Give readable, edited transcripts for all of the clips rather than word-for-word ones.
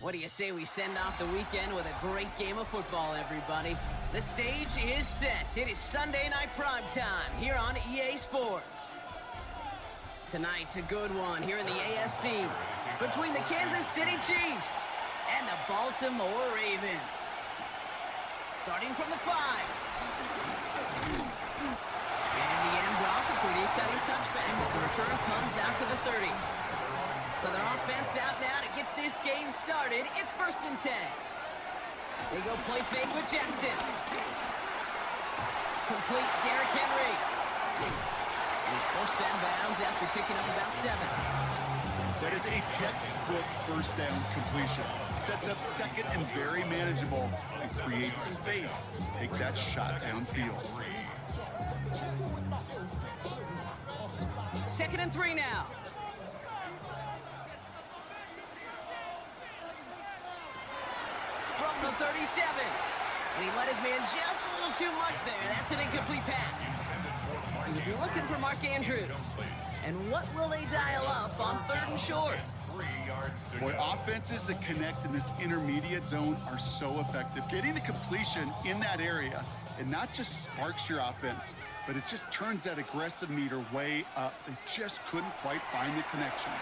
What do you say we send off the weekend with a great game of football, everybody? The stage is set. It is Sunday night primetime here on EA Sports. Tonight, a good one here in the AFC between the Kansas City Chiefs and the Baltimore Ravens. Starting from the 5. And in the end, Brock, a pretty exciting touchback as the return comes out to the 30. So their offense out now to get this game started. It's 1st and 10. They go play fake with Jackson. Complete Derrick Henry. He's forced out of bounds after picking up about 7. That is a textbook first down completion. Sets up second and very manageable and creates space to take that shot downfield. 2nd and 3 now. From the 37. And he let his man just a little too much there. That's an incomplete pass. He was looking for Mark Andrews. And what will they dial up on 3rd and short? Boy, offenses that connect in this intermediate zone are so effective. Getting a completion in that area, it not just sparks your offense, but it just turns that aggressive meter way up. They just couldn't quite find the connection.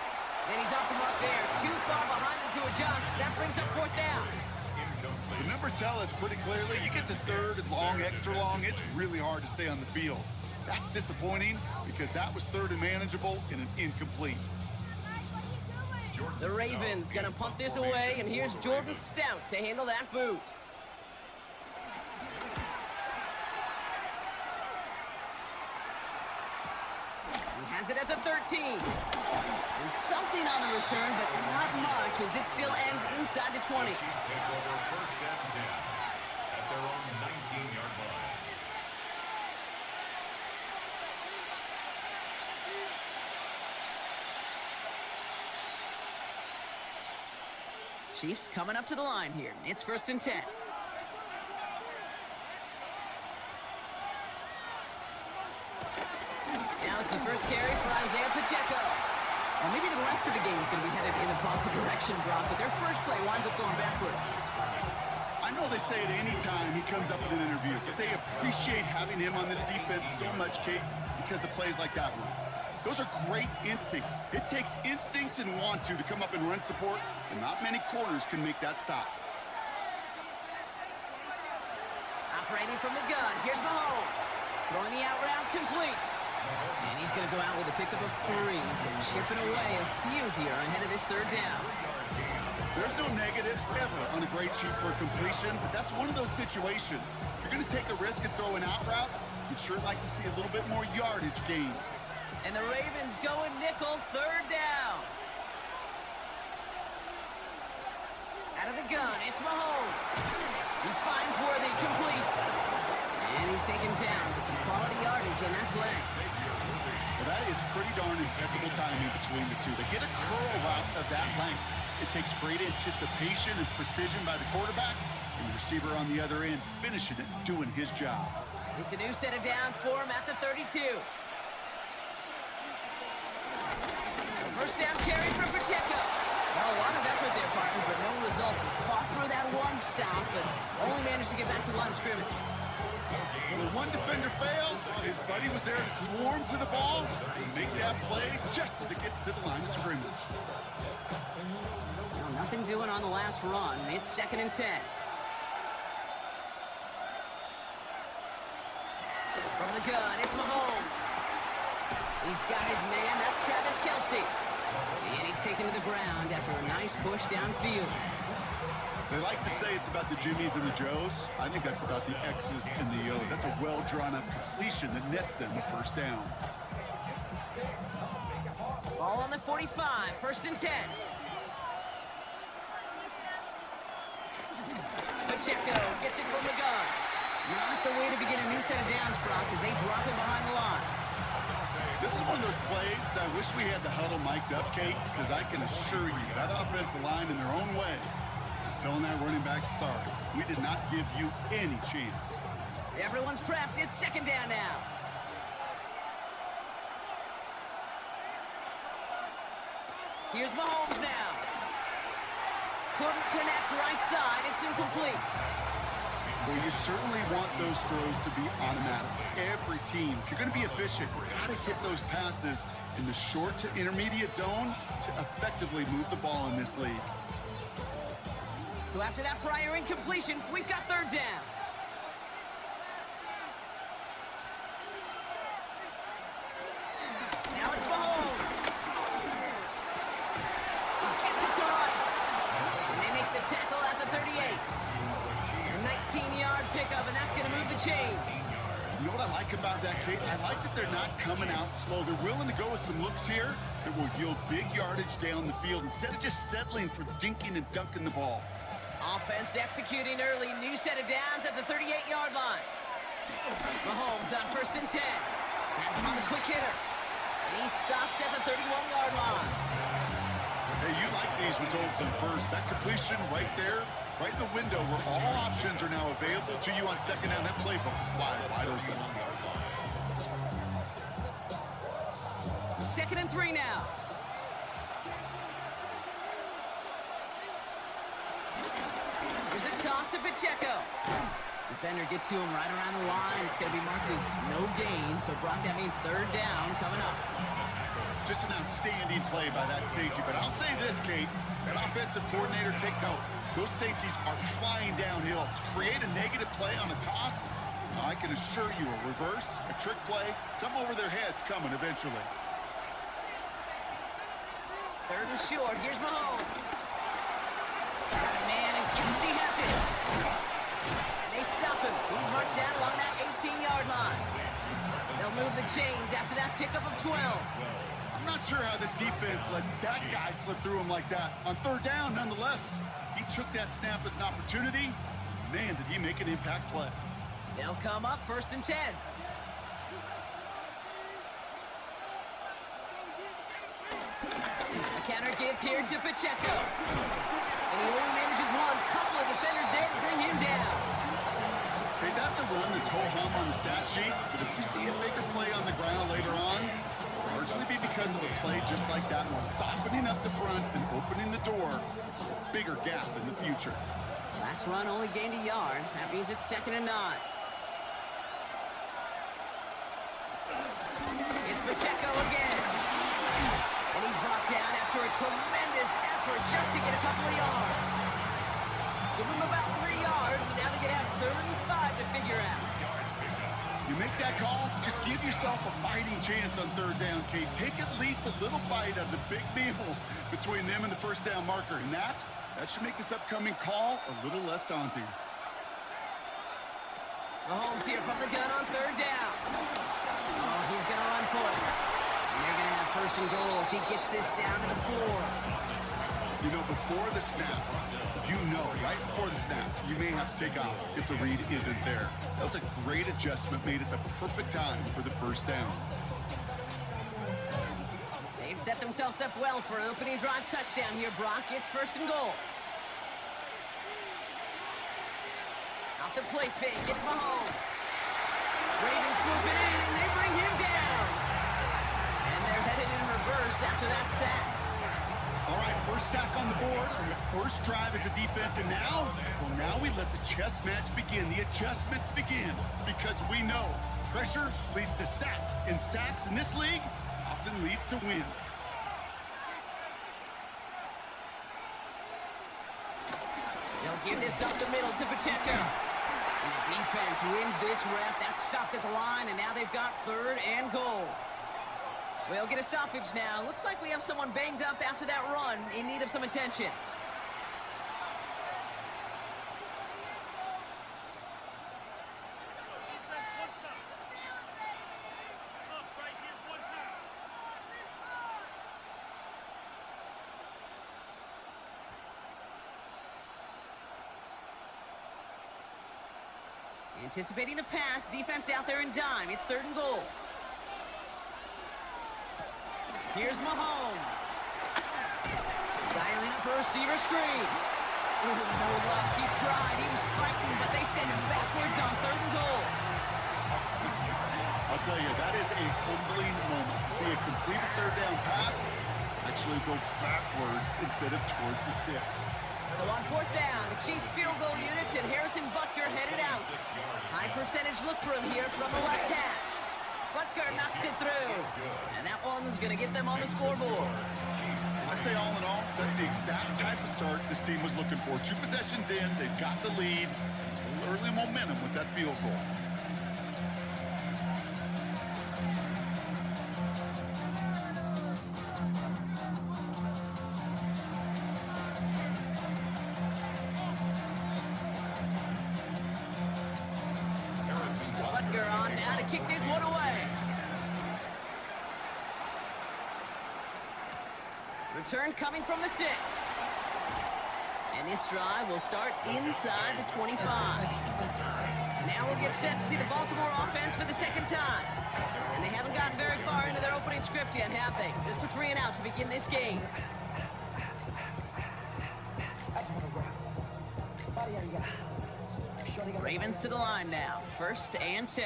And he's off the mark there. Too far behind him to adjust. That brings up 4th down. The numbers tell us pretty clearly, you get to 3rd and long, extra long, it's really hard to stay on the field. That's disappointing because that was 3rd and manageable and an incomplete. The Ravens gonna punt this away, and here's Jordan Stout to handle that boot. He has it at the 13. And something on the return, but not much as it still ends inside the 20. Chiefs take over 1st and 10 at their own 19-yard line. Chiefs coming up to the line here. It's 1st and 10. Now it's the first carry for Isaiah Pacheco. Well, maybe the rest of the game is going to be headed in the proper direction, Brock, but their first play winds up going backwards. I know they say it any time he comes up in an interview, but they appreciate having him on this defense so much, Kate, because of plays like that one. Those are great instincts. It takes instincts and want to come up and run support, and not many corners can make that stop. Operating from the gun, here's Mahomes. Throwing the out route complete. And he's going to go out with a pickup of 3, so chipping away a few here ahead of this 3rd down. There's no negatives ever on a great sheet for a completion, but that's one of those situations. If you're going to take a risk and throw an out route, you'd sure like to see a little bit more yardage gained. And the Ravens going nickel, 3rd down. Out of the gun, it's Mahomes. He finds Worthy, complete. And he's taken down with some quality yardage in that play. Well, that is pretty darn impeccable timing between the two. They hit a curl route of that length. It takes great anticipation and precision by the quarterback, and the receiver on the other end finishing it, doing his job. It's a new set of downs for him at the 32. First down carry for Pacheco. Well, a lot of effort there, partner, but no results. He fought through that one stop, but only managed to get back to the line of scrimmage. When one defender fails, his buddy was there to swarm to the ball and make that play just as it gets to the line of scrimmage. Well, nothing doing on the last run. It's 2nd and 10. From the gun, it's Mahomes. He's got his man. That's Travis Kelce. And he's taken to the ground after a nice push downfield. They like to say it's about the Jimmies and the Joes. I think that's about the X's and the O's. That's a well-drawn-up completion that nets them the 1st down. Ball on the 45, 1st and 10. Pacheco gets it from the gun. Not the way to begin a new set of downs, Brock, as they drop him behind the line. This is one of those plays that I wish we had the huddle mic'd up, Kate, because I can assure you that offensive line in their own way is telling that running back, sorry, we did not give you any chance. Everyone's prepped. It's 2nd down now. Here's Mahomes now. couldn't connect right side. It's incomplete. Well, you certainly want those throws to be automatic. Every team, if you're going to be efficient, you've got to hit those passes in the short to intermediate zone to effectively move the ball in this league. So after that prior incompletion, we've got third down. Now it's Mahomes. He gets it to Rice. And they make the tackle at the 38. A 19-yard pickup, and that's going to move the chains. You know what I like about that, Kate? I like that they're not coming out slow. They're willing to go with some looks here that will yield big yardage down the field instead of just settling for dinking and dunking the ball. Offense executing early. New set of downs at the 38-yard line. Mahomes on 1st and 10. Has him on the quick hitter. And he's stopped at the 31-yard line. Hey, you like these results on first. That completion right there, right in the window where all options are now available to you on second down. That playbook wide open. 2nd and 3 now. There's a toss to Pacheco. Defender gets to him right around the line. It's going to be marked as no gain. So, Brock, that means third down coming up. Just an outstanding play by that safety. But I'll say this, Kate, that offensive coordinator, take note. Those safeties are flying downhill. To create a negative play on a toss, I can assure you a reverse, a trick play, something over their heads coming eventually. 3rd and short. Here's Mahomes. Got a man, and Kelsey has it. And they stop him. He's marked down along that 18-yard line. They'll move the chains after that pickup of 12. I'm not sure how this defense let that guy slip through him like that. On third down, nonetheless, he took that snap as an opportunity. Man, did he make an impact play. They'll come up 1st and 10. A counter give here to Pacheco. And he only manages one. Couple of defenders there to bring him down. Okay, that's a run that's ho-hum on the stat sheet, but if you see a bigger play on the ground later on, it'll largely be because of a play just like that one, softening up the front and opening the door for a bigger gap in the future. Last run only gained a yard. That means it's 2nd and 9. It's Pacheco again. And he's brought down after a tremendous effort just to get a couple of yards. Give him about 3 yards, and now they're going to have 35 to figure out. You make that call to just give yourself a fighting chance on third down, Kate. Take at least a little bite of the big meal between them and the first down marker, and that should make this upcoming call a little less daunting. Mahomes here from the gun on third down. Oh, he's going to run for it. And they're going to have 1st and goal as he gets this down to the floor. You know, before the snap, right before the snap, you may have to take off if the read isn't there. That was a great adjustment made at the perfect time for the first down. They've set themselves up well for an opening drive touchdown here, Brock. It's 1st and goal. Off the play fake, it's Mahomes. Ravens swooping in, and they bring him down. And they're headed in reverse after that sack. All right, first sack on the board on the first drive as a defense, and now we let the chess match begin. The adjustments begin because we know pressure leads to sacks, and sacks in this league often leads to wins. They'll give this up the middle to Pacheco. And the defense wins this rep. That's stopped at the line, and now they've got 3rd and goal. We'll get a stoppage now. Looks like we have someone banged up after that run in need of some attention. Anticipating the pass, defense out there in dime. It's 3rd and goal. Here's Mahomes. Dialing up a receiver screen. Ooh, no luck. He tried. He was fighting, but they send him backwards on 3rd and goal. I'll tell you, that is a humbling moment to see a completed third down pass actually go backwards instead of towards the sticks. So on fourth down, the Chiefs field goal units and Harrison Butker headed out. High percentage look for him here from the left hash. Butker knocks it through. And that one's going to get them on the scoreboard. I'd say all in all, that's the exact type of start this team was looking for. 2 possessions in, they've got the lead. Early momentum with that field goal. Butker on now to kick this one away. Return coming from the 6. And this drive will start inside the 25. Now we'll get set to see the Baltimore offense for the second time. And they haven't gotten very far into their opening script yet, have they? Just a 3 and out to begin this game. Ravens to the line now. 1st and 10.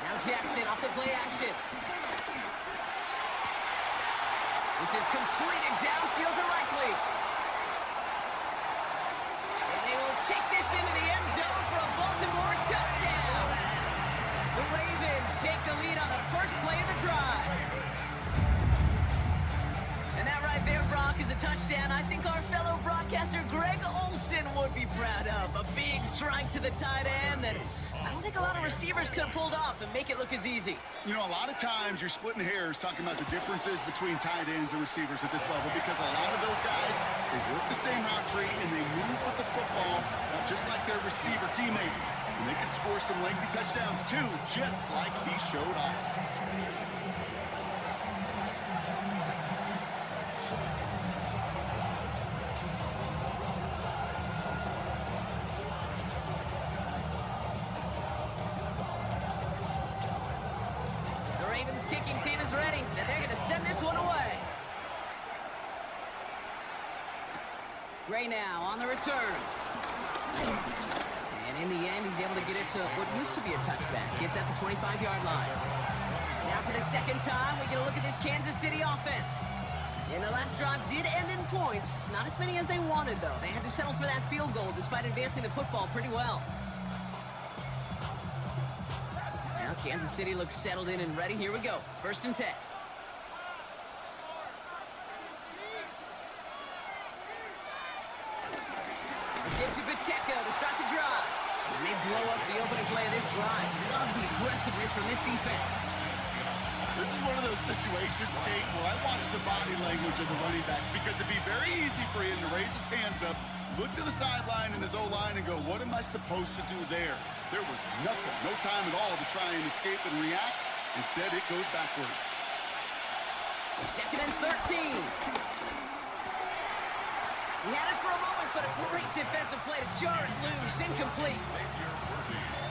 Now Jackson off the play action. This is completed downfield to Likely. And they will take this into the end zone for a Baltimore touchdown. The Ravens take the lead on the first play of the drive. And that right there, Brock, is a touchdown I think our fellow broadcaster Greg Olsen would be proud of. A big strike to the tight end that I don't think a lot of receivers could have pulled off and make it look as easy. You know, a lot of times you're splitting hairs talking about the differences between tight ends and receivers at this level because a lot of those guys, they work the same route tree and they move with the football just like their receiver teammates. And they can score some lengthy touchdowns too, just like he showed off. Ravens kicking team is ready, and they're going to send this one away. Gray now on the return. And in the end, he's able to get it to what used to be a touchback. It's at the 25-yard line. Now for the second time, we get a look at this Kansas City offense. And their last drive did end in points. Not as many as they wanted, though. They had to settle for that field goal despite advancing the football pretty well. Kansas City looks settled in and ready. Here we go. 1st and 10. Get to Pacheco to start the drive. And they blow up the opening play of this drive. Love the aggressiveness from this defense. This is one of those situations, Kate, where I watch the body language of the running back because it'd be very easy for him to raise his hands up, look to the sideline in his O-line and go, what am I supposed to do there? There was nothing, no time at all to try and escape and react. Instead, it goes backwards. 2nd and 13. He had it for a moment, but a great defensive play to jar it loose. Incomplete.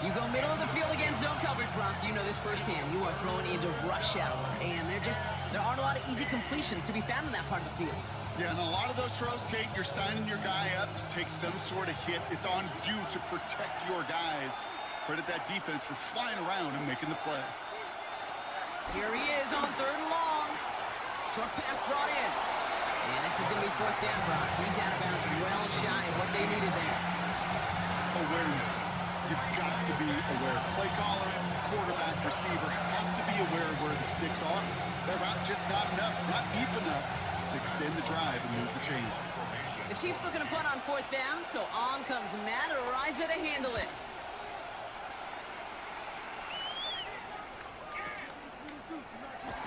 You go middle of the field against zone coverage, Brock. You know this firsthand. You are throwing into rush hour, and there aren't a lot of easy completions to be found in that part of the field. Yeah, and a lot of those throws, Kate, you're signing your guy up to take some sort of hit. It's on you to protect your guys. Credit that defense for flying around and making the play. Here he is on 3rd and long. Short pass brought in. And this is going to be 4th down, Brock. He's out of bounds, well shy of what they needed there. Awareness. You've got to be aware. Play caller, quarterback, receiver have to be aware of where the sticks are. That route just not enough, not deep enough to extend the drive and move the chains. The Chiefs looking to punt on 4th down, so on comes Matt Araiza to handle it.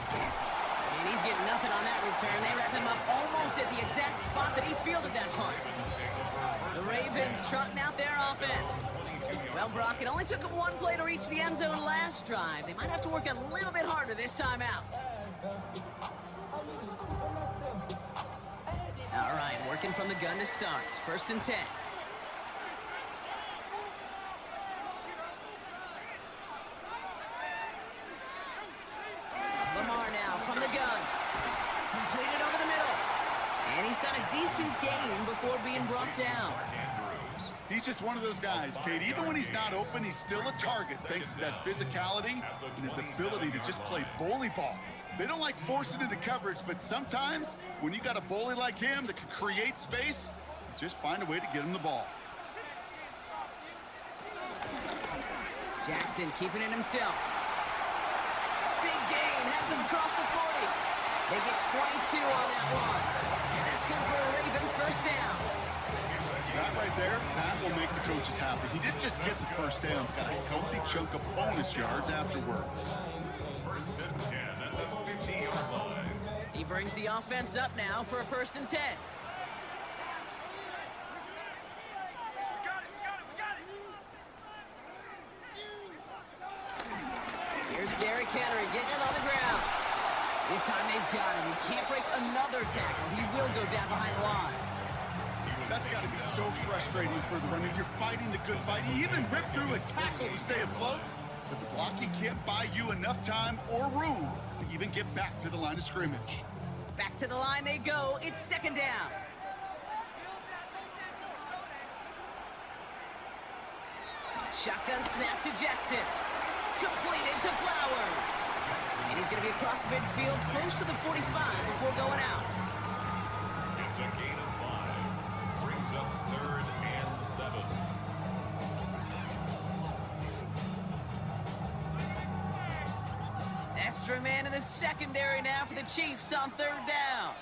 And he's getting nothing on that return. They wrap him up almost at the exact spot that he fielded that punt. The Ravens trotting out their offense. Well, Brock, it only took them 1 play to reach the end zone last drive. They might have to work a little bit harder this time out. All right, working from the gun to start. 1st and 10. Lamar now from the gun. Completed over the middle. And he's got a decent gain before being brought down. He's just one of those guys, Kate. Even when he's not open, he's still a target thanks to that physicality and his ability to just play bully ball. They don't like forcing into coverage, but sometimes when you got a bully like him that can create space, just find a way to get him the ball. Jackson keeping it himself. Big gain, has them across the 40. They get 22 on that one. And that's good for a Ravens first down. That right there, that will make the coaches happy. He didn't just get the first down, got a healthy chunk of bonus yards afterwards. First and 10 at the 15-yard line. He brings the offense up now for a 1st and 10. Here's Derrick Henry getting it on the ground. This time they've got him. He can't break another tackle. He will go down behind the line. That's got to be so frustrating for the runner. You're fighting the good fight. He even ripped through a tackle to stay afloat, but the blocking can't buy you enough time or room to even get back to the line of scrimmage. Back to the line they go. It's 2nd down. Shotgun snap to Jackson. Completed to Flowers. And he's going to be across midfield, close to the 45 before going out. It's a gain of 5. Brings up 3rd and 7. Extra man in the secondary now for the Chiefs on 3rd down.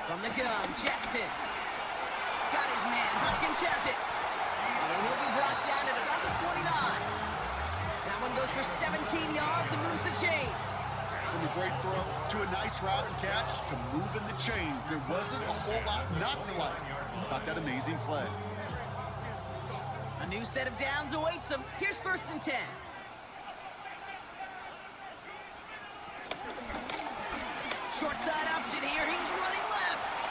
From the gun, Jackson. Got his man. Hopkins has it. And he'll be brought down at about the 29. That one goes for 17 yards and moves the chains. From a great throw to a nice route and catch to moving the chains. There wasn't a whole lot not to like about that amazing play. A new set of downs awaits him. Here's 1st and 10. Short side option here. He's running left.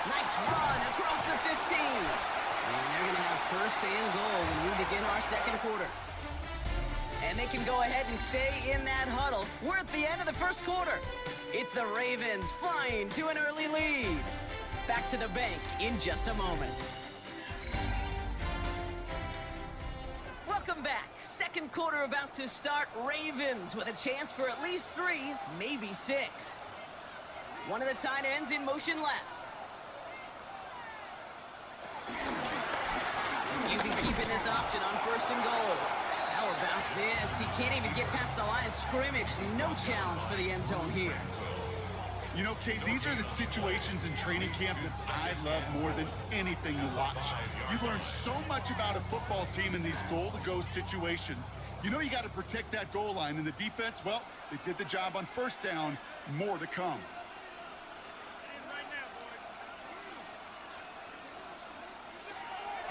Nice run across the 15. And they're going to have 1st and goal when we begin our 2nd quarter. And they can go ahead and stay in that huddle. We're at the end of the 1st quarter. It's the Ravens flying to an early lead. Back to the bank in just a moment. Welcome back. 2nd quarter about to start. Ravens with a chance for at least 3, maybe 6. One of the tight ends in motion left. QB keeping this option on 1st and goal. How about this? He can't even get past the line of scrimmage. No challenge for the end zone here. You know, Kate, these are the situations in training camp that I love more than anything to watch. You learn so much about a football team in these goal-to-go situations. You know you got to protect that goal line, and the defense, well, they did the job on 1st down. More to come.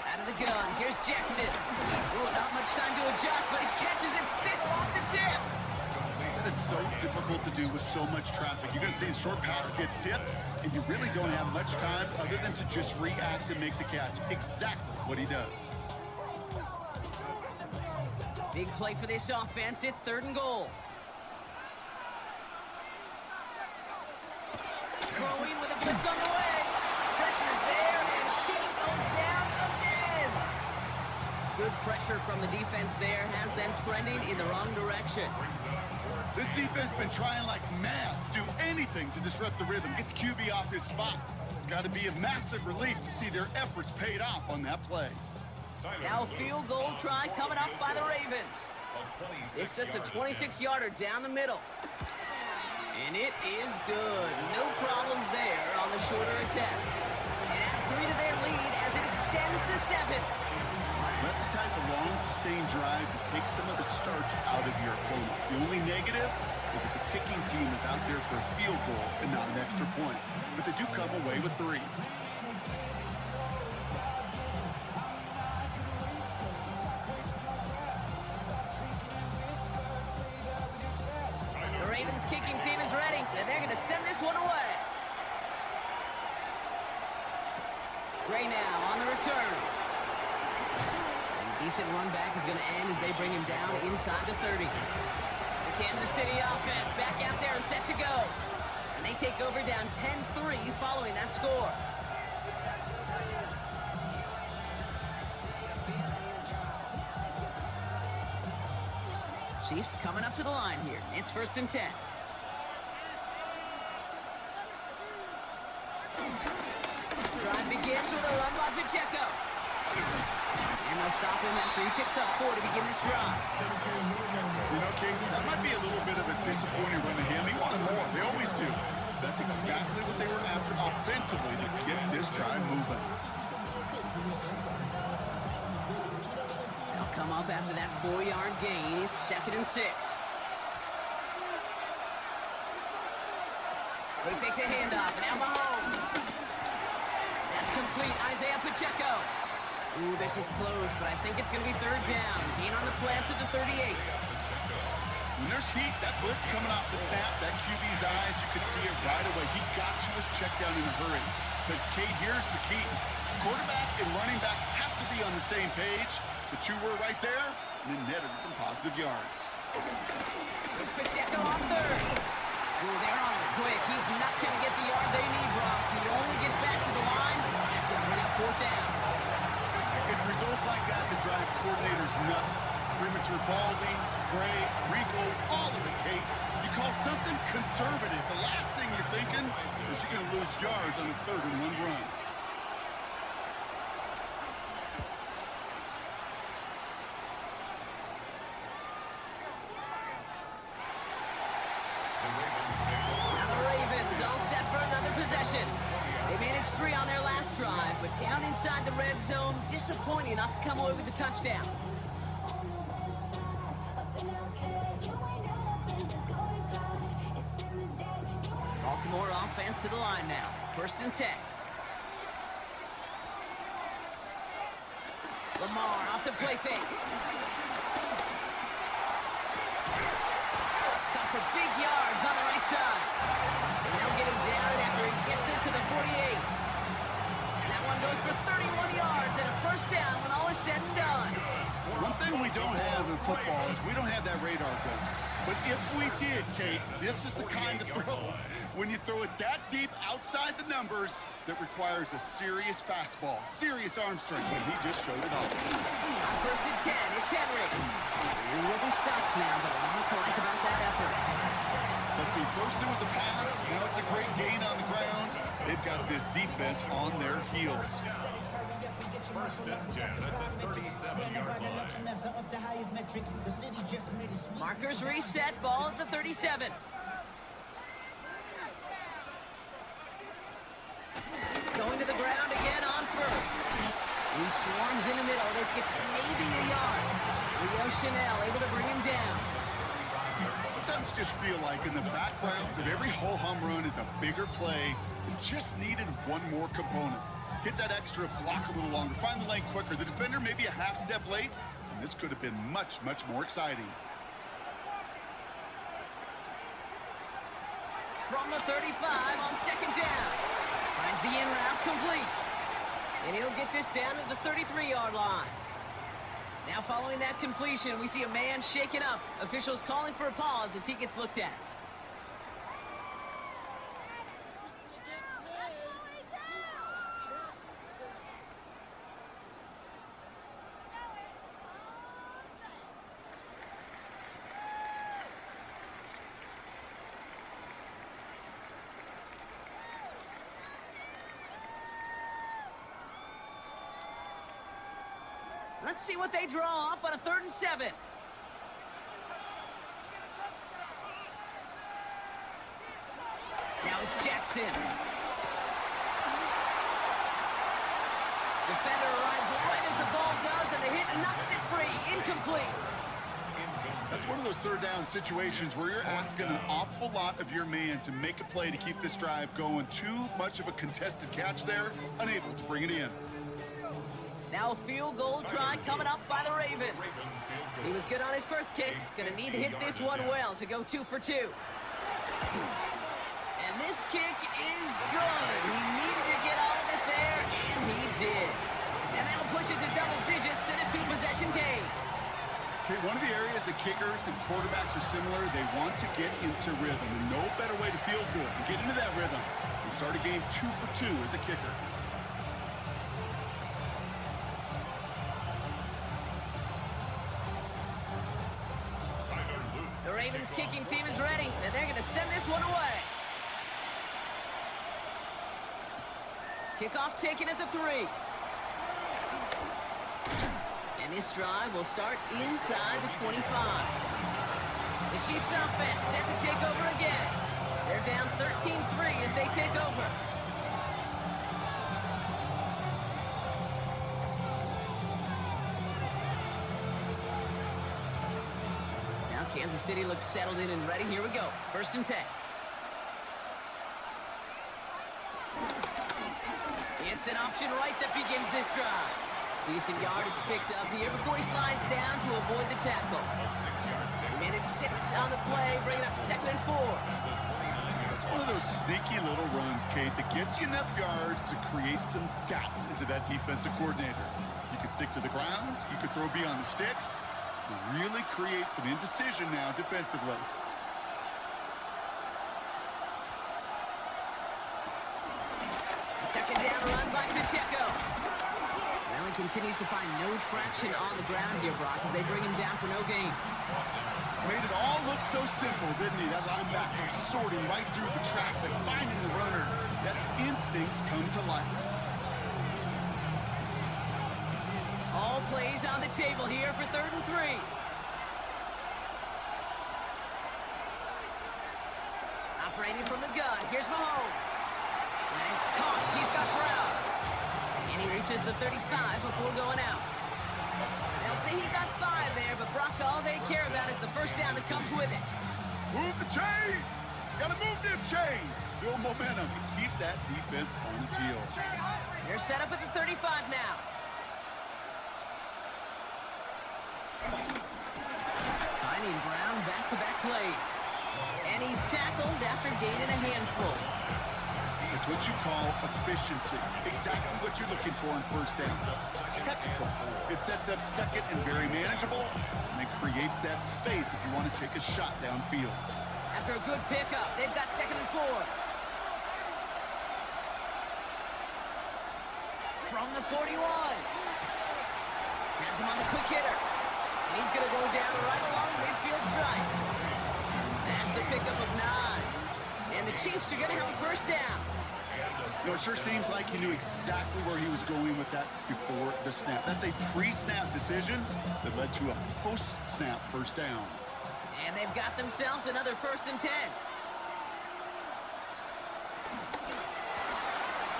Out of the gun, here's Jackson. Ooh, not much time to adjust, but he catches it still off the tip. That is so difficult to do with so much traffic. You're going to see a short pass gets tipped, and you really don't have much time other than to just react and make the catch. Exactly what he does. Big play for this offense. It's 3rd and goal. Throwing with a blitz on the way. Pressure's there, and he goes down again. Good pressure from the defense there has them trending in the wrong direction. This defense has been trying like mad to do anything to disrupt the rhythm, get the QB off his spot. It's got to be a massive relief to see their efforts paid off on that play. Now field goal try coming up by the Ravens. It's just a 26-yarder down the middle. And it is good. No problems there on the shorter attempt. And add 3 to their lead as it extends to 7. That's the type of long, sustained drive that takes some of the starch out of your opponent. The only negative is if the kicking team is out there for a field goal and not an extra point. But they do come away with 3. The Ravens kicking team is ready, and they're going to send this one away. Gray now on the return. Decent run back is going to end as they bring him down inside the 30. The Kansas City offense back out there and set to go. And they take over down 10-3 following that score. Chiefs coming up to the line here. It's 1st and 10. Drive begins with a run by Pacheco. And they'll stop him after he picks up 4 to begin this drive. You know, King, that might be a little bit of a disappointing run to him. He wanted more. They always do. That's exactly what they were after offensively to get this drive moving. They'll come up after that 4-yard gain. It's 2nd and 6. They fake the handoff. Now Mahomes. That's complete. Isaiah Pacheco. Ooh, this is close, but I think it's going to be 3rd down. Gain on the play up to the 38. When there's heat, that blitz coming off the snap, that QB's eyes, you could see it right away. He got to his check down in a hurry. But, Kate, here's the key. Quarterback and running back have to be on the same page. The two were right there, and it netted some positive yards. It's Pacheco on 3rd. Ooh, they're on him quick. He's not going to get the yard they need, Brock. He only gets back to the line. That's going to bring up 4th down. It's results like that that drive coordinators nuts. Premature balding, gray, wrinkles, all of it, Kate. You call something conservative. The last thing you're thinking is you're going to lose yards on a 3rd and 1 run. Now the Ravens all set for another possession. They managed 3 on their last drive, but down inside the red zone, disappointing not to come away with a touchdown. Baltimore offense to the line now. 1st and 10. Lamar off the play fake. Got for big yards on the right side. And they'll get him down after he gets it to the 48. And that one goes for 31 yards and a 1st down when all is said and done. One thing we don't have in football is we don't have that radar gun. But if we did, Kate, this is the kind of throw. When you throw it that deep outside the numbers, that requires a serious fastball, serious arm strength, and he just showed it off. On 1st and 10, it's Henry. He will be stopped now, but a lot to like about that effort. Let's see, first it was a pass, now it's a great gain on the ground. They've got this defense on their heels. 1st and 10 at the 37-yard line. Markers reset, ball at the 37. Going to the ground again on 1st. He swarms in the middle. This gets maybe a yard. Leo Chanel able to bring him down. Sometimes just feel like in the background of every ho-hum run is a bigger play. Just needed one more component. Hit that extra block a little longer. Find the lane quicker. The defender maybe a half step late, and this could have been much, much more exciting. From the 35 on 2nd down. Finds the in route complete. And he'll get this down to the 33-yard line. Now following that completion, we see a man shaken up. Officials calling for a pause as he gets looked at. Let's see what they draw up on a 3rd and 7. Now it's Jackson. Defender arrives right as the ball does, and the hit knocks it free. Incomplete. That's one of those 3rd down situations where you're asking an awful lot of your man to make a play to keep this drive going. Too much of a contested catch there, unable to bring it in. Now a field goal try coming up by the Ravens. He was good on his first kick. Gonna need to hit this one well to go 2 for 2. And this kick is good. He needed to get all of it there, and he did. And that'll push it to double digits in a 2-possession game. Okay, one of the areas that kickers and quarterbacks are similar, they want to get into rhythm. And no better way to feel good and get into that rhythm and start a game 2 for 2 as a kicker. The Ravens kicking team is ready, and they're going to send this one away. Kickoff taken at the 3. And this drive will start inside the 25. The Chiefs offense set to take over again. They're down 13-3 as they take over. Now Kansas City looks settled in and ready. Here we go. 1st and 10. It's an option right that begins this drive. Decent yardage picked up here before he slides down to avoid the tackle. Managed 6 on the play, bringing up 2nd and 4. It's one of those sneaky little runs, Kate, that gets you enough yards to create some doubt into that defensive coordinator. You could stick to the ground, you could throw beyond the sticks, and really create some indecision now defensively. Second down run by Pacheco. Well, he continues to find no traction on the ground here, Brock, as they bring him down for no gain. Made it all look so simple, didn't he? That linebacker sorting right through the traffic, finding the runner. That's instincts come to life. All plays on the table here for 3rd and 3. Operating from the gun, here's Mahomes. And he's caught, he's got Brown. And he reaches the 35 before going out. They'll say he got 5 there, but Brock, all they care about is the 1st down that comes with it. Move the chains! Gotta move them chains! Build momentum and keep that defense on its heels. They're set up at the 35 now. Finding Brown back-to-back plays. And he's tackled after gaining a handful. It's what you call efficiency. Exactly what you're looking for in 1st down. Textbook. It sets up 2nd and very manageable, and it creates that space if you want to take a shot downfield. After a good pickup, they've got 2nd and 4. From the 41. Has him on the quick hitter. And he's going to go down right along midfield stripe. That's a pickup of 9. And the Chiefs are going to have a 1st down. You know, it sure seems like he knew exactly where he was going with that before the snap. That's a pre-snap decision that led to a post-snap 1st down. And they've got themselves another 1st and 10.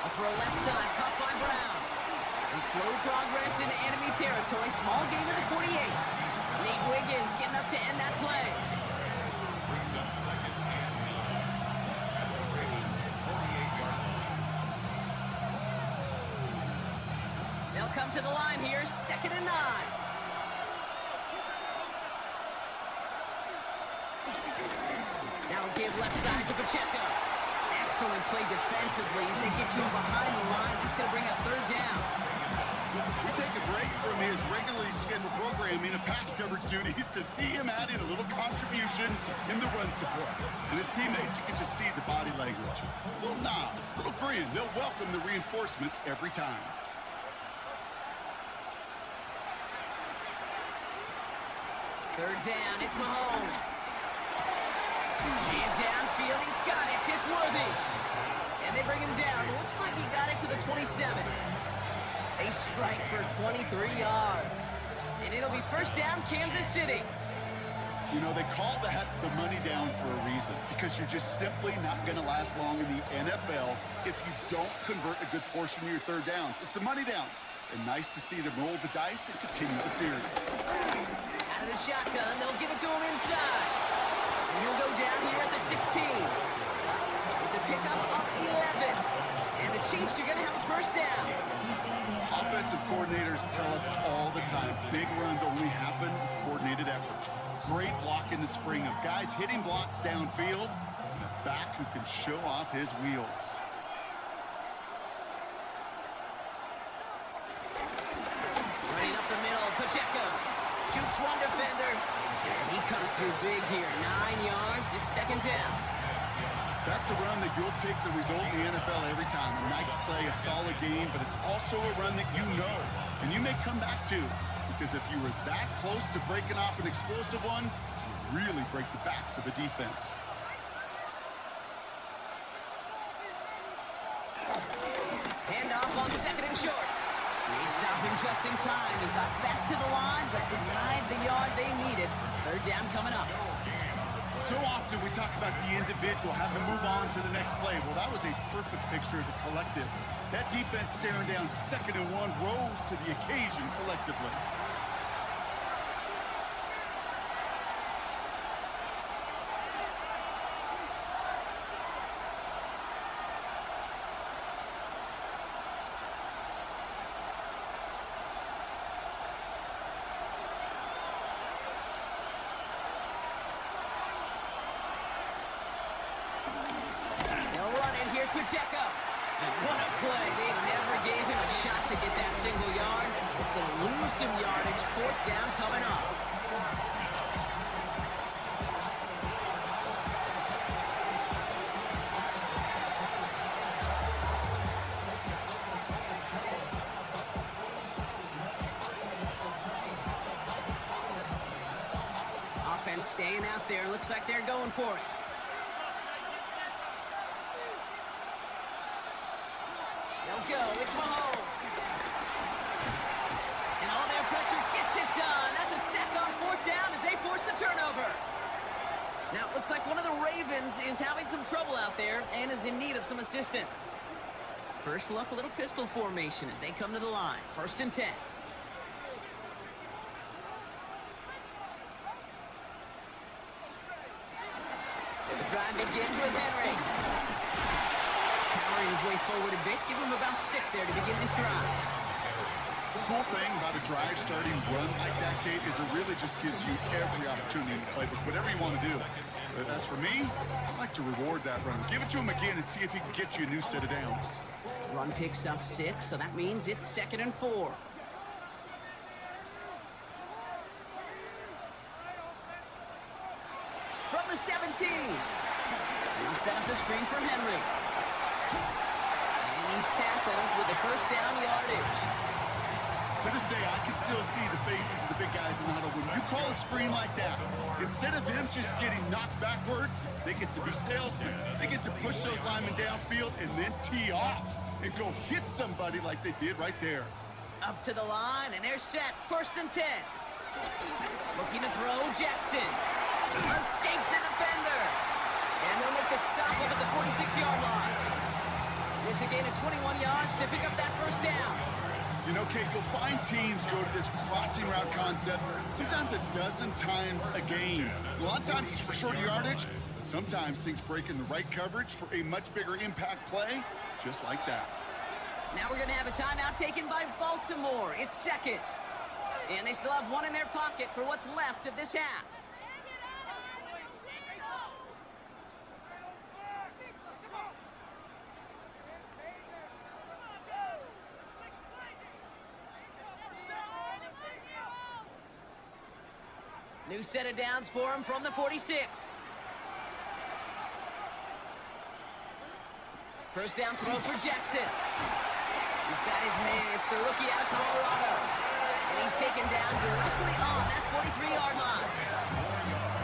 A throw left side, caught by Brown. And slow progress into enemy territory. Small gain to the 48. Nate Wiggins getting up to end that play. Brings up 2nd and 9 at the Ravens' 48-yard line. They'll come to the line here, 2nd and 9. Now a give left side to Pacheco. Excellent play defensively as they get to him behind the line. It's going to bring up 3rd down. We take a break from his regularly scheduled programming of pass coverage duties to see him add in a little contribution in the run support. And his teammates, you can just see the body language. A little nod, a little grin. They'll welcome the reinforcements every time. Third down, it's Mahomes. And downfield, he's got it. It's Worthy. And they bring him down. Looks like he got it to the 27. A strike for 23 yards. And it'll be 1st down, Kansas City. You know, they call that the money down for a reason, because you're just simply not going to last long in the NFL if you don't convert a good portion of your 3rd downs. It's the money down. And nice to see them roll the dice and continue the series. Out of the shotgun, they'll give it to him inside. And he'll go down here at the 16. It's a pickup of 11. And the Chiefs are going to have a 1st down. Offensive coordinators tell us all the time, big runs only happen with coordinated efforts. Great block in the spring of guys hitting blocks downfield, and a back who can show off his wheels. Running up the middle, Pacheco. Jukes one defender. And he comes through big here. 9 yards. It's second down. That's a run that you'll take the result in the NFL every time. A nice play, a solid game, but it's also a run that you know and you may come back to, because if you were that close to breaking off an explosive one, you really break the backs of the defense. Handoff on second and short. They stopped him just in time. He got back to the line, but denied the yard they needed. Third down coming up. So often we talk about the individual having to move on to the next play. Well, that was a perfect picture of the collective. That defense staring down 2nd and 1 rose to the occasion collectively. Pacheco. And what a play. They never gave him a shot to get that single yard. He's going to lose some yardage. Fourth down coming up. Offense staying out there. Looks like they're going for it. Go. It's Mahomes. And all their pressure gets it done. That's a sack on fourth down as they force the turnover. Now, it looks like one of the Ravens is having some trouble out there and is in need of some assistance. First look, a little pistol formation as they come to the line. 1st and 10. The drive begins with Henry. His way forward a bit. Give him about 6 there to begin this drive. The cool thing about a drive starting run like that, Kate, is it really just gives you every opportunity to play with whatever you want to do. But as for me, I like to reward that run. Give it to him again and see if he can get you a new set of downs. Run picks up 6, so that means it's 2nd and 4. From the 17. He'll set up the screen for Henry. And he's tackled with the first down yardage. To this day, I can still see the faces of the big guys in the huddle. When you call a screen like that, instead of them just getting knocked backwards, they get to be salesmen. They get to push those linemen downfield and then tee off and go hit somebody like they did right there. Up to the line, and they're set. 1st and 10. Looking to throw, Jackson. Escapes a defender. And they'll make the stop up at the 46-yard line. It's a gain of 21 yards to pick up that first down. You know, Kate, you'll find teams go to this crossing route concept sometimes a dozen times a game. A lot of times it's for shorter yardage, but sometimes things break in the right coverage for a much bigger impact play, just like that. Now we're going to have a timeout taken by Baltimore. It's 2nd. And they still have one in their pocket for what's left of this half. New set of downs for him from the 46. First down throw for Jackson. He's got his man. It's the rookie out of Colorado. And he's taken down directly on that 43-yard line.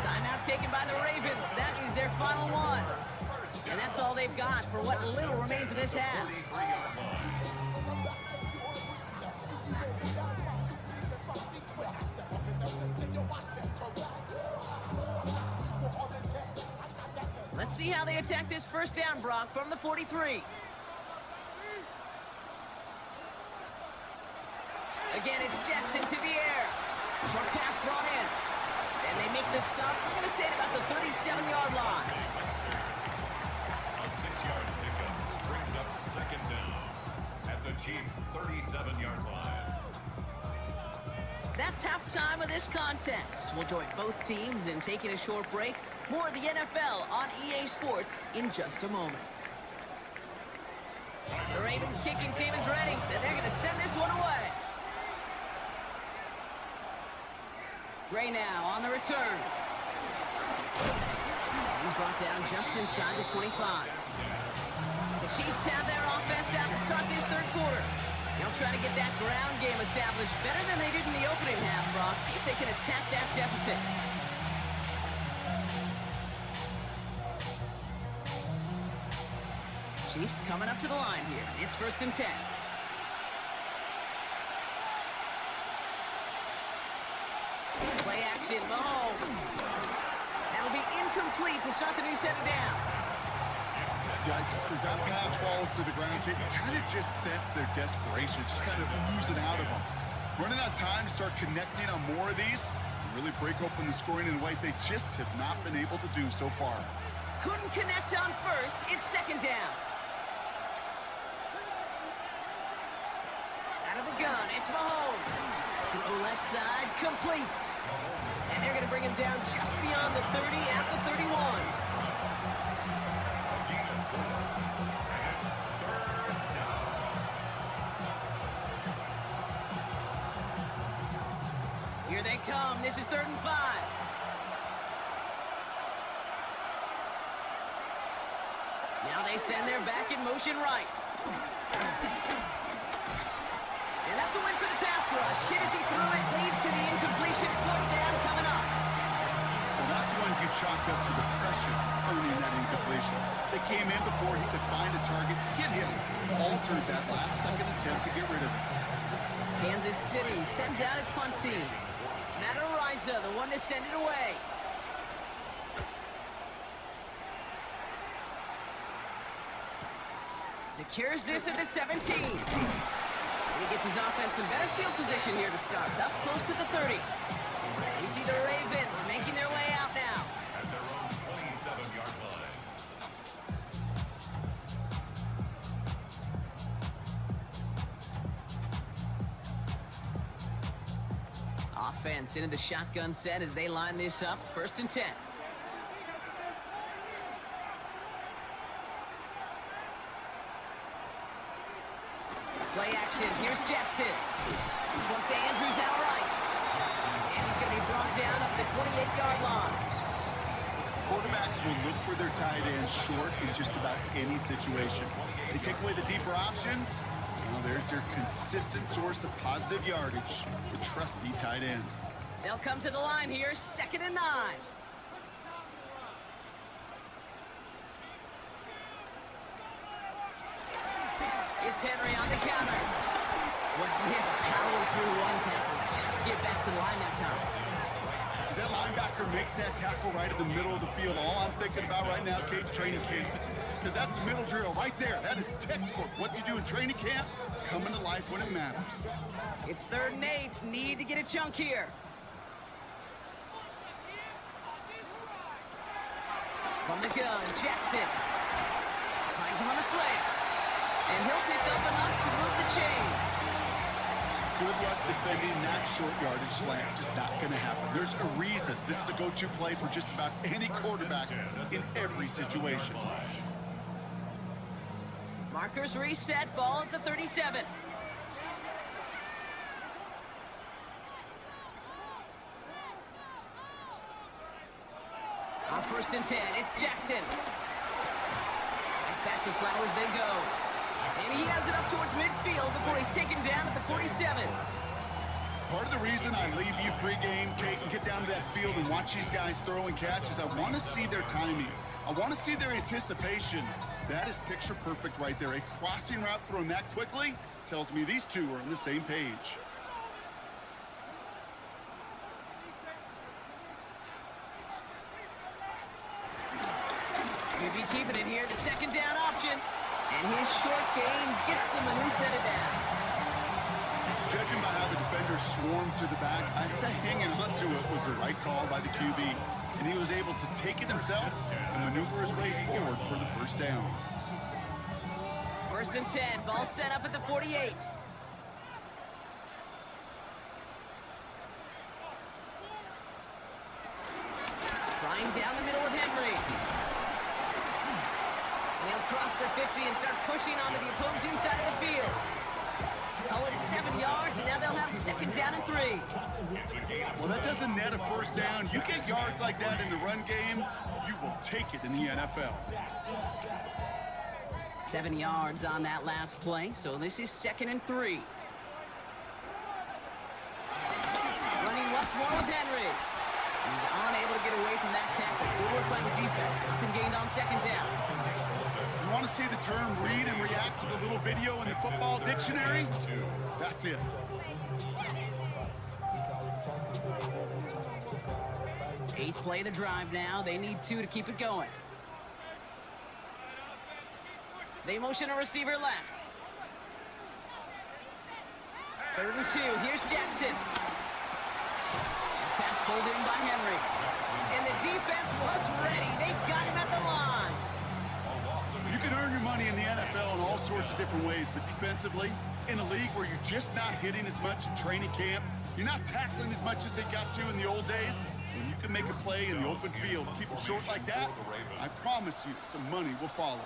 Timeout taken by the Ravens. That is their final one. And that's all they've got for what little remains of this half. Let's see how they attack this first down, Brock, from the 43. Again, it's Jackson to the air. Short pass brought in. And they make the stop, I'm going to say at about the 37-yard line. A 6-yard pickup brings up 2nd down at the Chiefs' 37-yard line. That's halftime of this contest. We'll join both teams in taking a short break. More of the NFL on EA Sports in just a moment. The Ravens kicking team is ready, and they're going to send this one away. Gray now on the return. He's brought down just inside the 25. The Chiefs have their offense out to start this third quarter. They'll try to get that ground game established better than they did in the opening half, Brock. See if they can attack that deficit. Chiefs coming up to the line here. It's 1st and 10. Play action, Mahomes. That'll be incomplete to start the new set of downs. Yikes, as that pass falls to the ground, you kind of just sense their desperation, just kind of oozing out of them. Running out of time to start connecting on more of these and really break open the scoring in a way they just have not been able to do so far. Couldn't connect on first. It's 2nd down. Out of the gun, it's Mahomes. Throw left side, complete. And they're going to bring him down just beyond the 30 at the 31. Here they come. This is 3rd and 5. Now they send their back in motion right. And that's a win for the pass rush. Hit as he threw it, leads to the incompletion. Float down coming up. Well, that's one you chalk up to the pressure earning that incompletion. They came in before he could find a target, hit him, altered that last-second attempt to get rid of it. Kansas City sends out its punt team. Matt Ariza, the one to send it away. Secures this at the 17. And he gets his offense in better field position here to start. Up close to the 30. You see the Ravens making their way out now. At their own 27-yard line. Offense into the shotgun set as they line this up. 1st and 10. Play action. Here's Jackson. This one to Andrews outright. And he's going to be brought down up the 28-yard line. Quarterbacks will look for their tight ends short in just about any situation. They take away the deeper options. Well, there's their consistent source of positive yardage, the trusty tight end. They'll come to the line here, 2nd and 9. It's Henry on the counter. Well, he had to power through one tackle just to get back to the line that time. As that linebacker makes that tackle right in the middle of the field, all I'm thinking about right now, Cage, training camp. Because that's the middle drill right there. That is textbook. What you do in training camp, coming to life when it matters. It's 3rd and 8. Need to get a chunk here. From the gun, Jackson. Finds him on the slant. And he'll pick up enough to move the chains. Good luck defending that short yardage slant. Just not going to happen. There's a reason. This is a go-to play for just about any quarterback in every situation. Markers reset. Ball at the 37. On 1st and 10, it's Jackson. Right back to Flowers they go. And he has it up towards midfield before he's taken down at the 47. Part of the reason I leave you pregame, Kate, and get down to that field and watch these guys throw and catch is I want to see their timing. I want to see their anticipation. That is picture perfect right there. A crossing route thrown that quickly tells me these two are on the same page. He'll be keeping it here, the 2nd down option. And his short gain gets them a new set of downs. Judging by how the defenders swarmed to the back, I'd say hanging on to it was the right call by the QB. And he was able to take it himself and maneuver his way forward for the 1st down. 1st and 10, ball set up at the 48. Flying down the middle with Henry. And he'll cross the 50 and start pushing onto the opposing side of the field. Call it 7 yards, and now they'll have second down and 3. Well, that doesn't net a first down. You get yards like that in the run game, you will take it in the NFL. 7 yards on that last play, so this is 2nd and 3. Running once more with Henry. He's unable to get away from that tackle. Good work by the defense. Nothing gained on second down. You want to see the term read and react to the little video in the football dictionary? That's it. Eighth play of the drive now. They need 2 to keep it going. They motion a receiver left. 3rd and 2. Here's Jackson. Pass pulled in by Henry. And the defense was ready. They got him at the line. You can earn your money in the NFL in all sorts of different ways, but defensively, in a league where you're just not hitting as much in training camp, you're not tackling as much as they got to in the old days, when you can make a play in the open field, keep it short like that, I promise you some money will follow.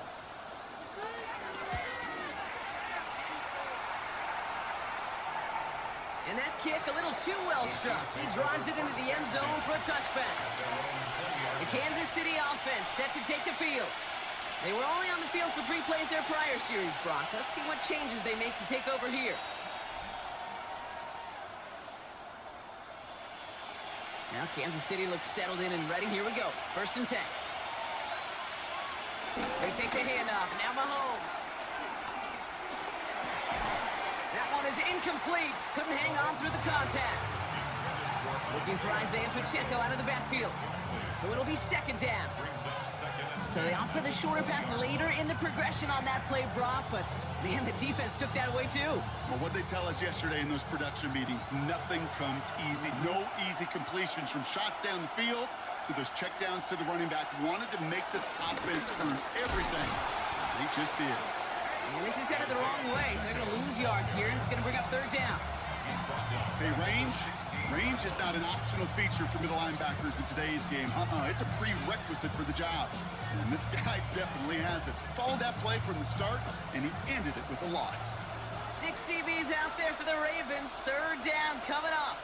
And that kick a little too well struck. He drives it into the end zone for a touchback. The Kansas City offense set to take the field. They were only on the field for 3 plays their prior series, Brock. Let's see what changes they make to take over here. Now Kansas City looks settled in and ready. Here we go. 1st and 10. They fake the handoff. Now Mahomes. That one is incomplete. Couldn't hang on through the contact. Looking for Isaiah Pacheco out of the backfield. So it'll be 2nd down. So they opt for the shorter pass later in the progression on that play, Brock, but man, the defense took that away too. Well, what they tell us yesterday in those production meetings, nothing comes easy. No easy completions from shots down the field to those checkdowns to the running back. Wanted to make this offense earn everything. They just did. And this is headed the wrong way. They're going to lose yards here, and it's going to bring up 3rd down. Hey, range is not an optional feature for middle linebackers in today's game. It's a prerequisite for the job. And this guy definitely has it. Followed that play from the start, and he ended it with a loss. 6 DBs out there for the Ravens. 3rd down coming up.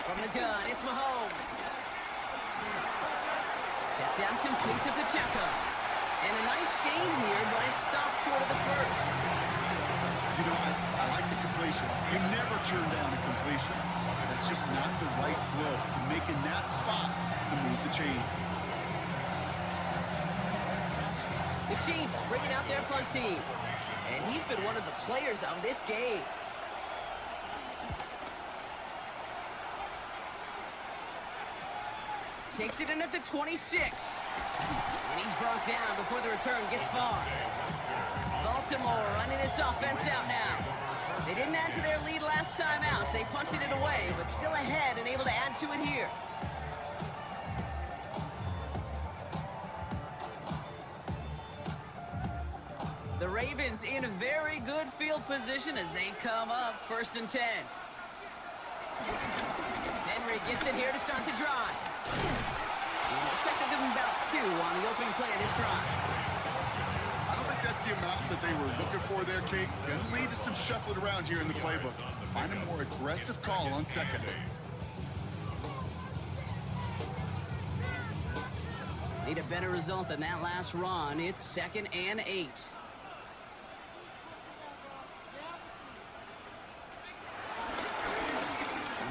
From the gun, it's Mahomes. Check down complete to Pacheco. And a nice game here, but it stopped short of the first. You know, I like the completion. You never turn down a completion. That's just not the right throw to make in that spot to move the chains. The Chiefs bringing out their punt team. And he's been one of the players of this game. Takes it in at the 26. And he's brought down before the return gets far. Baltimore running its offense out now. They didn't add to their lead last time out, so they punted it away, but still ahead and able to add to it here. The Ravens in a very good field position as they come up 1st and 10. Henry gets it here to start the drive. Looks like they'll give him about 2 on the opening play of this drive. I don't think that's the amount that they were looking for there, Kate. Going to lead to some shuffling around here in the playbook. Find a more aggressive call on 2nd. Need a better result than that last run. It's 2nd and 8.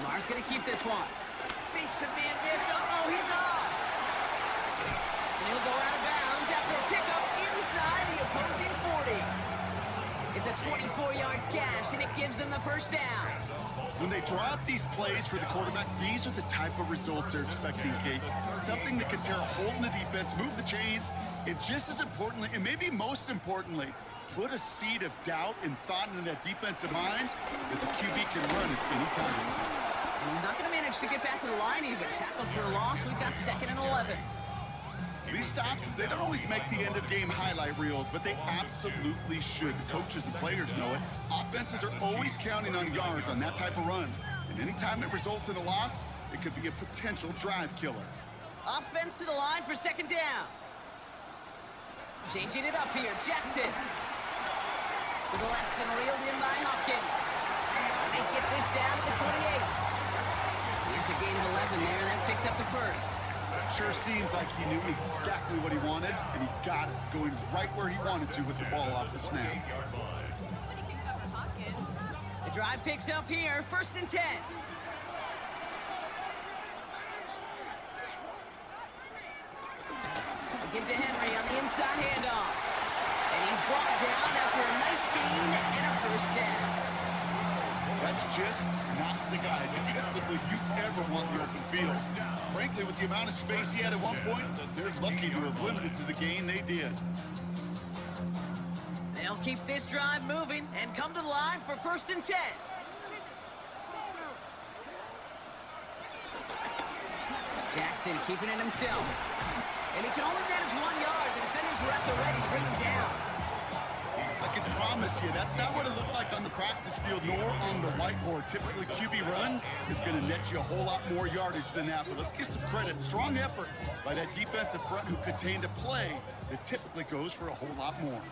Lamar's going to keep this one. Makes a man miss. Oh, he's off. And he'll go out of bounds after a pickup inside the opposing 40. It's a 24-yard gash, and it gives them the 1st down. When they draw up these plays for the quarterback, these are the type of results they're expecting, Kate. Something that can tear a hole in the defense, move the chains, and just as importantly, and maybe most importantly, put a seed of doubt and thought into that defensive mind that the QB can run at any time. And he's not going to manage to get back to the line even. Tackled for a loss. We've got 2nd and 11. These stops, they don't always make the end-of-game highlight reels, but they absolutely should. The coaches and players know it. Offenses are always counting on yards on that type of run. And anytime it results in a loss, it could be a potential drive killer. Offense to the line for 2nd down. Changing it up here. Jackson. To the left and reeled in by Hopkins. And they get this down to the 28. It's a gain of 11 there, and that picks up the first. Sure seems like he knew exactly what he wanted, and he got it, going right where he wanted to with the ball off the snap. The drive picks up here, 1st and 10. Get to Henry on the inside handoff. And he's brought down after a nice gain and a 1st down. That's just not the guy defensively you ever want in the open field. Frankly, with the amount of space he had at one point, they're lucky to have limited to the gain they did. They'll keep this drive moving and come to the line for 1st and 10. Jackson keeping it himself. And he can only manage 1 yard. The defenders were at the ready to bring him down. I can promise you, that's not what it looked like on the practice field nor on the whiteboard. Typically, QB run is going to net you a whole lot more yardage than that. But let's give some credit. Strong effort by that defensive front who contained a play that typically goes for a whole lot more.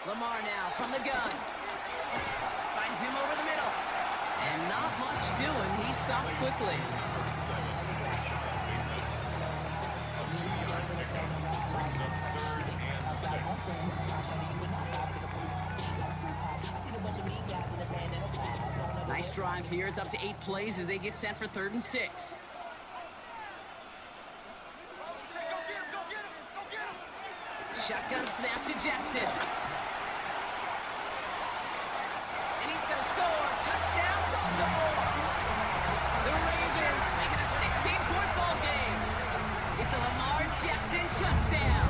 Lamar now from the gun. Finds him over the middle. And not much doing. He stopped quickly. Nice drive here. It's up to 8 plays as they get set for 3rd and 6. Shotgun snap to Jackson. And he's going to score. Touchdown, Baltimore. The Ravens make it a 16-point ball game. It's a Lamar Jackson touchdown.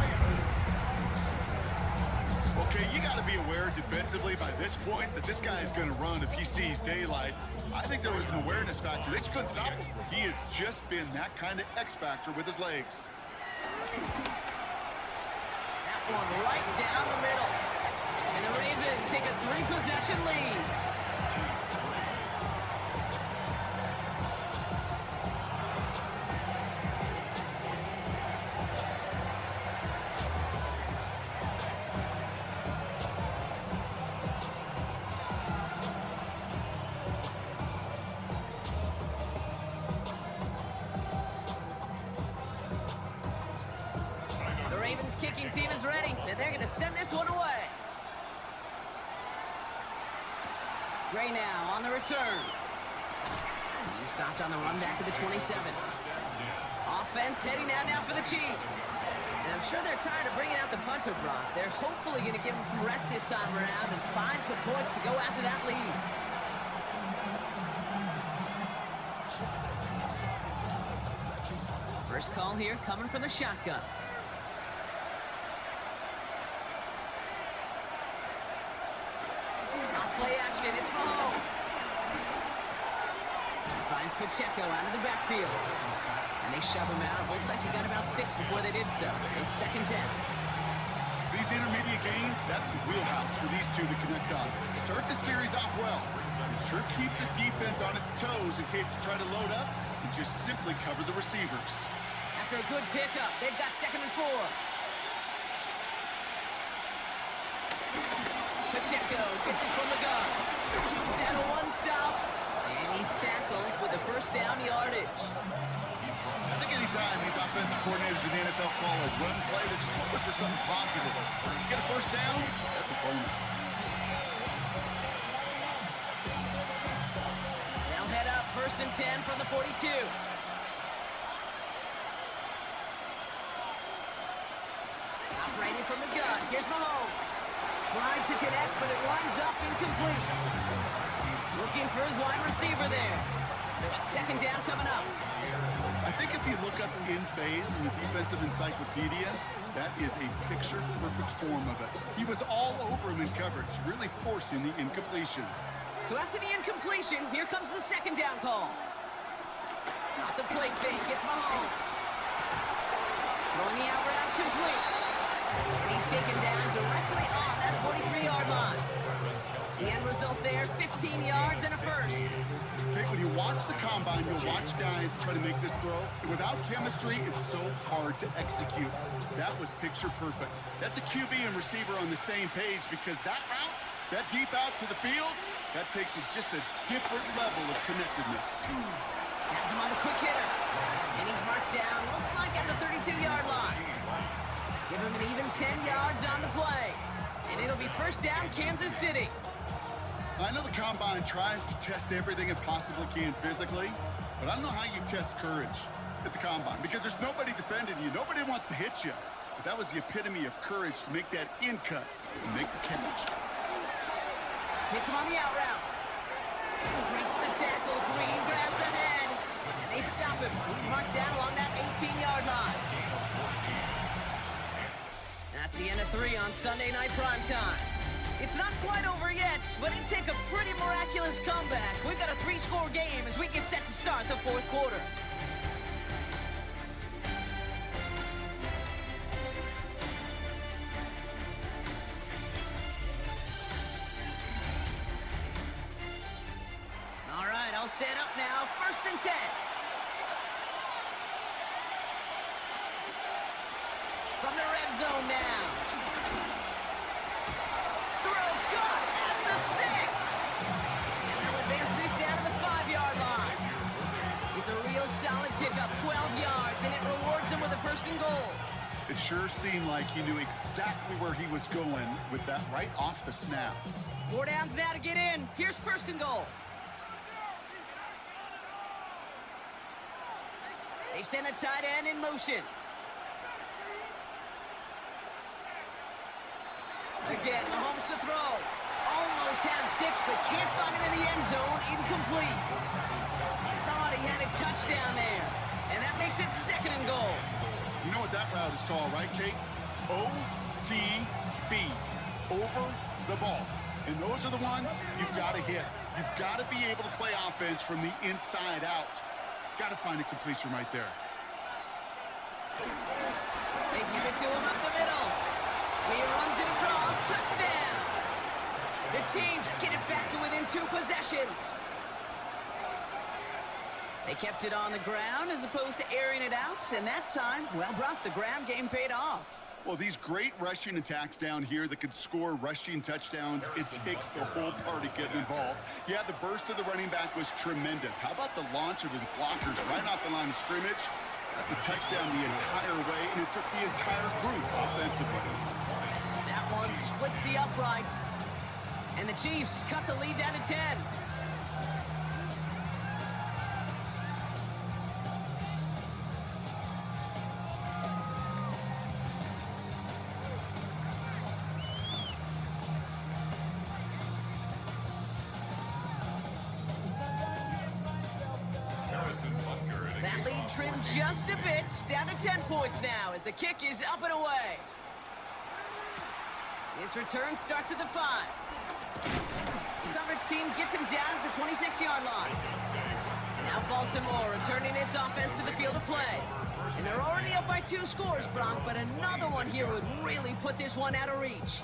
Okay, you got to be aware defensively by this point that this guy is going to run if he sees daylight. I think there was an awareness factor. They just couldn't stop him. He has just been that kind of X factor with his legs. That one right down the middle. And the Ravens take a 3-possession lead. The Ravens kicking team is ready, and they're going to send this one away. Gray now on the return. He stopped on the run back to the 27. Offense heading out now for the Chiefs. And I'm sure they're tired of bringing out the punter, Brock. They're hopefully going to give him some rest this time around and find some points to go after that lead. First call here coming from the shotgun. Play action, it's Mahomes. He finds Pacheco out of the backfield. And they shove him out. Looks like he got about 6 before they did so. It's 2nd down. These intermediate gains, that's the wheelhouse for these two to connect on. Start the series off well. It sure keeps the defense on its toes in case they try to load up and just simply cover the receivers. After a good pickup, they've got 2nd and 4. Pacheco gets it from the gun. Takes out a 1-stop. And he's tackled with a 1st down yardage. I think anytime these offensive coordinators in the NFL call a run play, they're just looking for something positive. If you get a 1st down, that's a bonus. They'll head up 1st and 10 from the 42. Operating from the gun. Here's Mahomes. Trying to connect, but it lines up incomplete. Looking for his wide receiver there. So it's 2nd down coming up. I think if you look up in phase in the defensive encyclopedia, that is a picture-perfect form of it. He was all over him in coverage, really forcing the incompletion. So after the incompletion, here comes the 2nd down call. Off the play fake, it's Mahomes. Throwing the out route complete. And he's taken down directly on that 43-yard line. The end result there, 15 yards and a first. Okay, when you watch the combine, you'll watch guys try to make this throw. Without chemistry, it's so hard to execute. That was picture perfect. That's a QB and receiver on the same page because that route, that deep out to the field, that takes it just a different level of connectedness. Has him on the quick hitter. And he's marked down, looks like at the 32-yard line. Give him an even 10 yards on the play. And it'll be first down, Kansas City. I know the combine tries to test everything it possibly can physically, but I don't know how you test courage at the combine because there's nobody defending you. Nobody wants to hit you. But that was the epitome of courage to make that in cut and make the catch. Hits him on the out route. Breaks the tackle, green grass ahead. And they stop him. He's marked down along that 18-yard line. That's the end of 3 on Sunday Night Primetime. It's not quite over yet, but it'd take a pretty miraculous comeback. We've got a 3-score game as we get set to start the 4th quarter. All right, I'll set up now. 1st and 10. From the red zone now. Throw caught at the 6. And they'll advance this down to the 5-yard line. It's a real solid pickup, 12 yards, and it rewards them with a 1st and goal. It sure seemed like he knew exactly where he was going with that right off the snap. 4 downs now to get in. Here's 1st and goal. They send a tight end in motion. Again, Mahomes to throw. Almost had 6, but can't find him in the end zone. Incomplete. Thought he had a touchdown there. And that makes it 2nd and goal. You know what that route is called, right, Kate? OTB. Over the ball. And those are the ones you've got to hit. You've got to be able to play offense from the inside out. Got to find a completion right there. They give it to him up the middle. He runs it across. Touchdown. The Chiefs get it back to within 2 possessions. They kept it on the ground as opposed to airing it out. And that time, well, Brock, the ground game paid off. Well, these great rushing attacks down here that could score rushing touchdowns, it takes the whole party getting involved. Yeah, the burst of the running back was tremendous. How about the launch of his blockers right off the line of scrimmage? That's a touchdown the entire way, and it took the entire group offensively. That one splits the uprights. And the Chiefs cut the lead down to 10. That lead trimmed just a bit, down to 10 points now as the kick is up and away. This return starts at the 5. The coverage team gets him down at the 26-yard line. Now Baltimore returning its offense to the field of play. And they're already up by 2 scores, Bronk, but another one here would really put this one out of reach.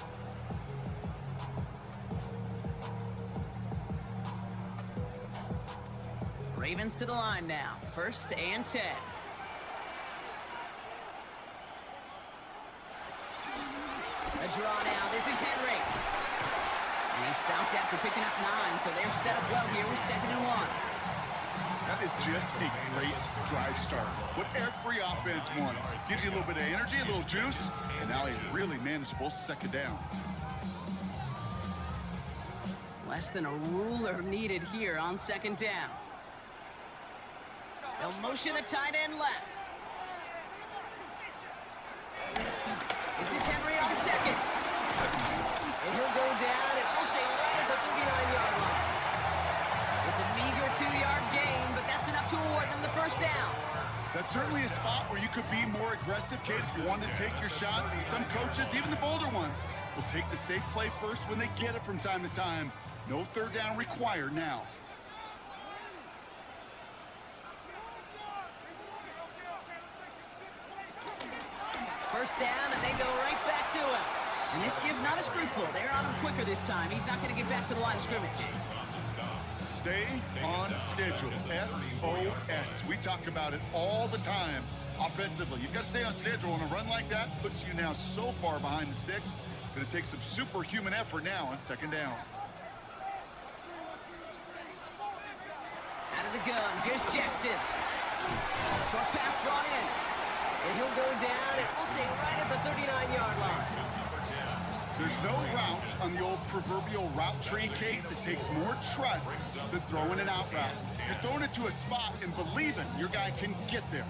Ravens to the line now. 1st and 10. A draw now. This is Henry. And he stopped after picking up 9, so they're set up well here with 2nd and 1. That is just a great drive start. What every offense wants. Gives you a little bit of energy, a little juice, and now a really manageable 2nd down. Less than a ruler needed here on 2nd down. They'll motion a tight end left. This is Henry on 2nd. And he'll go down and we'll say right at the 39-yard line. It's a meager 2-yard gain, but that's enough to award them the 1st down. That's certainly a spot where you could be more aggressive, kids, if you want to take your shots. And some coaches, even the bolder ones, will take the safe play first when they get it from time to time. No 3rd down required now. First down, and they go right back to him. And this give not as fruitful. They're on him quicker this time. He's not going to get back to the line of scrimmage. Stay on schedule. SOS. We talk about it all the time offensively. You've got to stay on schedule, and a run like that puts you now so far behind the sticks. Going to take some superhuman effort now on second down. Out of the gun, here's Jackson. Short pass brought in. And he'll go down, and we'll say right at the 39-yard line. There's no routes on the old proverbial route tree, Kate, that takes more trust than throwing an out route. You're throwing it to a spot and believing your guy can get there.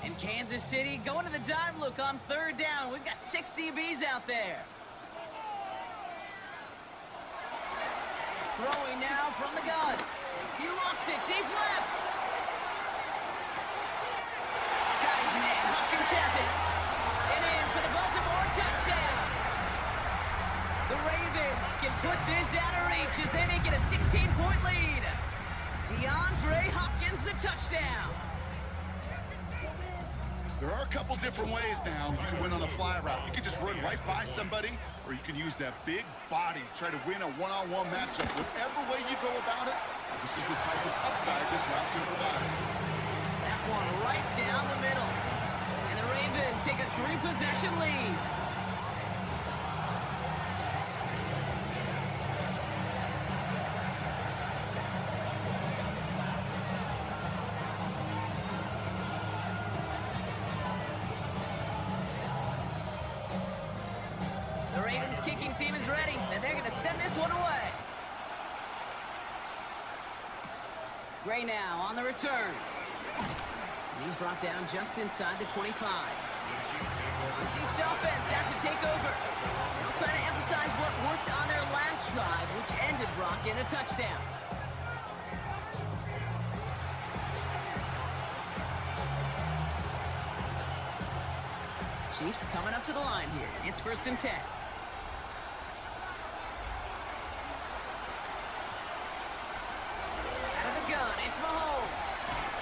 In Kansas City, going to the dime look on third down. We've got 6 DBs out there. Throwing now from the gun. He lofts it deep left. Got his man. Hopkins has it. And in for the Baltimore touchdown. The Ravens can put this out of reach as they make it a 16-point lead. DeAndre Hopkins, the touchdown. There are a couple different ways now you can win on a fly route. You can just run right by somebody, or you can use that big body, try to win a one-on-one matchup. Whatever way you go about it, this is the type of upside this route can provide. That one right down the middle. And the Ravens take a 3-possession lead. The Ravens kicking team is ready, and they're going to send this one away. Gray now on the return. And he's brought down just inside the 25. The Chiefs offense has to take over. They'll try to emphasize what worked on their last drive, which ended Brock in a touchdown. Chiefs coming up to the line here. It's 1st and 10. It's Mahomes.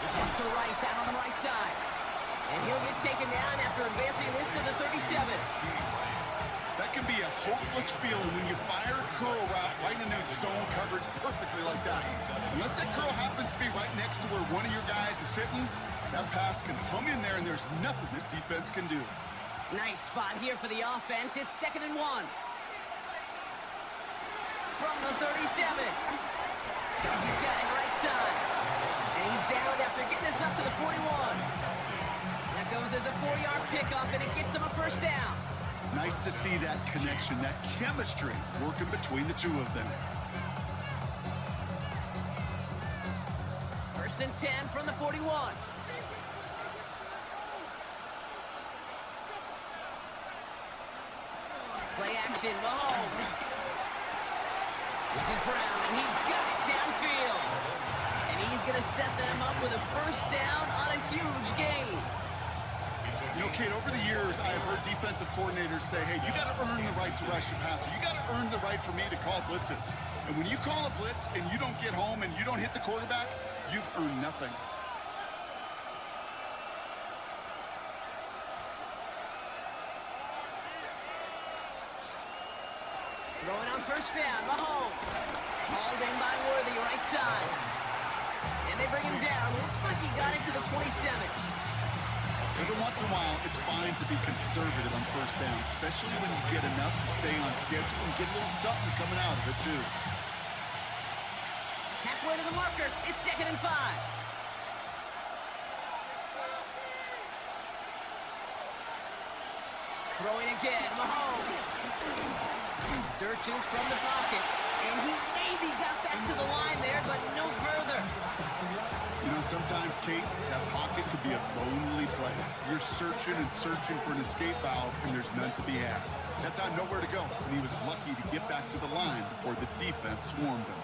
This one's to Rice out on the right side. And he'll get taken down after advancing this to the 37. That can be a hopeless feeling when you fire a curl route right into zone coverage perfectly like that. Unless that curl happens to be right next to where one of your guys is sitting, that pass can hum in there and there's nothing this defense can do. Nice spot here for the offense. It's 2nd and 1. From the 37. He's got it right side. And he's down after getting this up to the 41. That goes as a 4-yard pickup, and it gets him a 1st down. Nice to see that connection, that chemistry working between the two of them. 1st and 10 from the 41. Play action, Mahomes. This is Brown, and he's got it downfield. And he's going to set them up with a 1st down on a huge gain. You know, Kate, over the years, I've heard defensive coordinators say, hey, you got to earn the right to rush your passer. You got to earn the right for me to call blitzes. And when you call a blitz and you don't get home and you don't hit the quarterback, you've earned nothing. Throwing on 1st down, Mahomes. Hauled in by Worthy, right side. And they bring him down. Looks like he got into the 27. Every once in a while, it's fine to be conservative on 1st down, especially when you get enough to stay on schedule and get a little something coming out of it, too. Halfway to the marker, it's 2nd and 5. Throwing again, Mahomes. Searches from the pocket, and he maybe got back to the line there, but no further. You know, sometimes, Kate, that pocket could be a lonely place. You're searching and searching for an escape valve, and there's none to be had. That time, nowhere to go, and he was lucky to get back to the line before the defense swarmed him.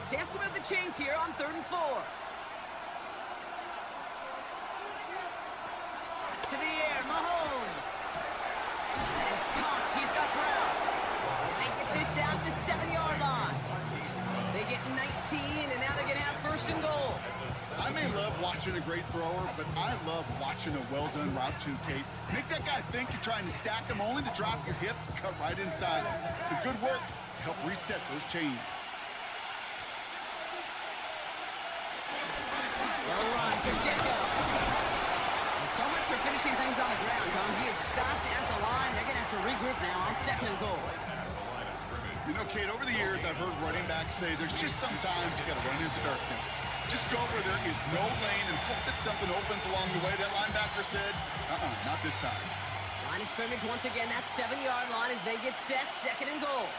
Chance to move the chains here on 3rd and 4. To the air, Mahomes. That is caught. He's got Brown. They get this down to the 7-yard line. They get 19, and now they're going to have 1st and goal. I'm may love watching a great thrower, but I love watching a well-done route too, Kate. Make that guy think you're trying to stack him only to drop your hips and cut right inside. Some good work to help reset those chains. Well run, Pacheco. So much for finishing things on the ground, huh? He is stopped at the line. They're going to have to regroup now on 2nd and goal. You know, Kate, over the years, I've heard running backs say there's just sometimes you got to run into darkness. Just go where there is no lane and hope that something opens along the way. That linebacker said, not this time. Line of scrimmage once again, that 7-yard line as they get set, 2nd and goal.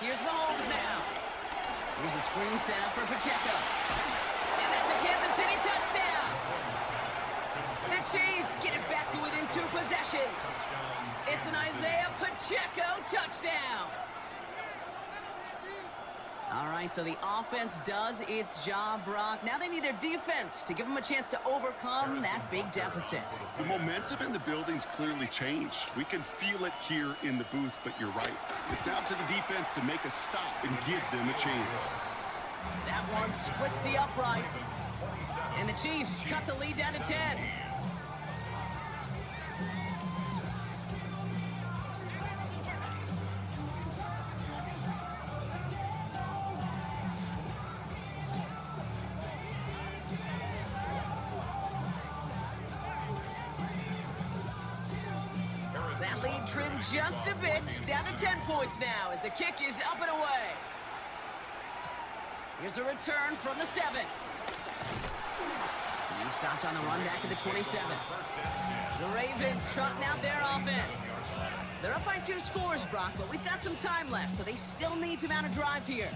Here's Mahomes now. Here's a screen set up for Pacheco. And that's a Kansas City touchdown. The Chiefs get it back to within 2 possessions. It's an Isaiah Pacheco touchdown. All right, so the offense does its job, Brock. Now they need their defense to give them a chance to overcome that big deficit. The momentum in the building's clearly changed. We can feel it here in the booth, but you're right. It's now to the defense to make a stop and give them a chance. That one splits the uprights. And the Chiefs cut the lead down to 10. That lead trimmed just a bit, down to 10 points now as the kick is up and away. Here's a return from the 7. He stopped on the run back at the 27. The Ravens trotting out their offense. They're up by 2 scores, Brock, but we've got some time left, so they still need to mount a drive here.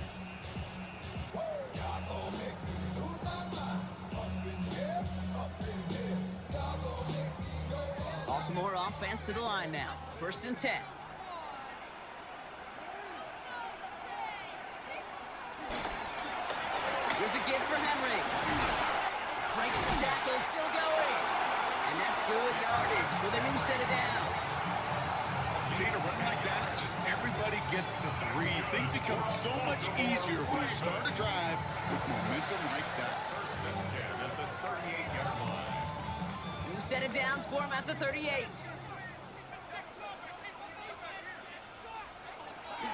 Baltimore offense to the line now. 1st and 10. Here's a give for Henry. Breaks the tackle, still going. And that's good yardage with a new set of downs. You need a run like that, just everybody gets to breathe. Things become so much easier when you start a drive with momentum like that. 1st and 10 at the 38-yard line. New set of downs for him at the 38.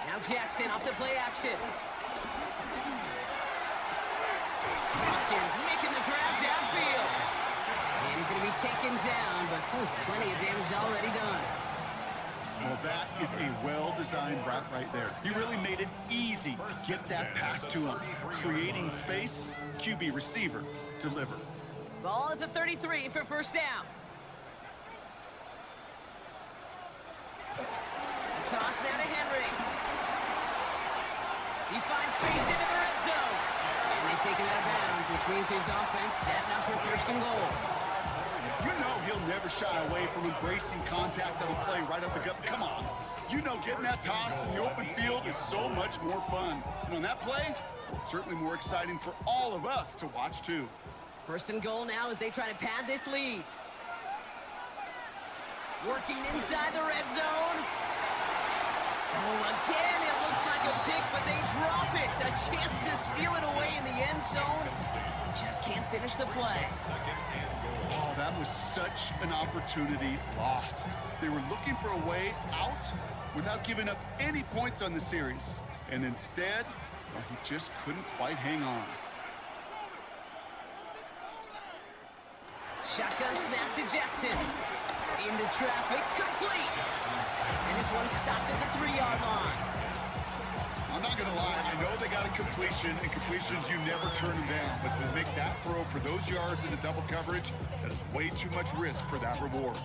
Now Jackson off the play action. Hopkins making the grab downfield. And he's going to be taken down, but plenty of damage already done. Well, that is a well-designed route right there. He really made it easy to get that pass to him. Creating space, QB receiver, deliver. Ball at the 33 for 1st down. Toss now to Henry. He finds space into the red zone. And they take him out of bounds, which means his offense setting up for 1st and goal. You know he'll never shy away from embracing contact on a play right up the gut. Come on. You know getting that toss in the open field is so much more fun. And on that play, it's certainly more exciting for all of us to watch too. 1st and goal now as they try to pad this lead. Working inside the red zone. Oh, again, it looks like a pick, but they drop it. A chance to steal it away in the end zone. Just can't finish the play. Oh, that was such an opportunity lost. They were looking for a way out without giving up any points on the series. And instead, well, he just couldn't quite hang on. Shotgun snap to Jackson. Into traffic, complete. And this one stopped at the 3-yard line. I'm not going to lie, I know they got a completion, and completions, you never turn them down. But to make that throw for those yards into double coverage, that is way too much risk for that reward.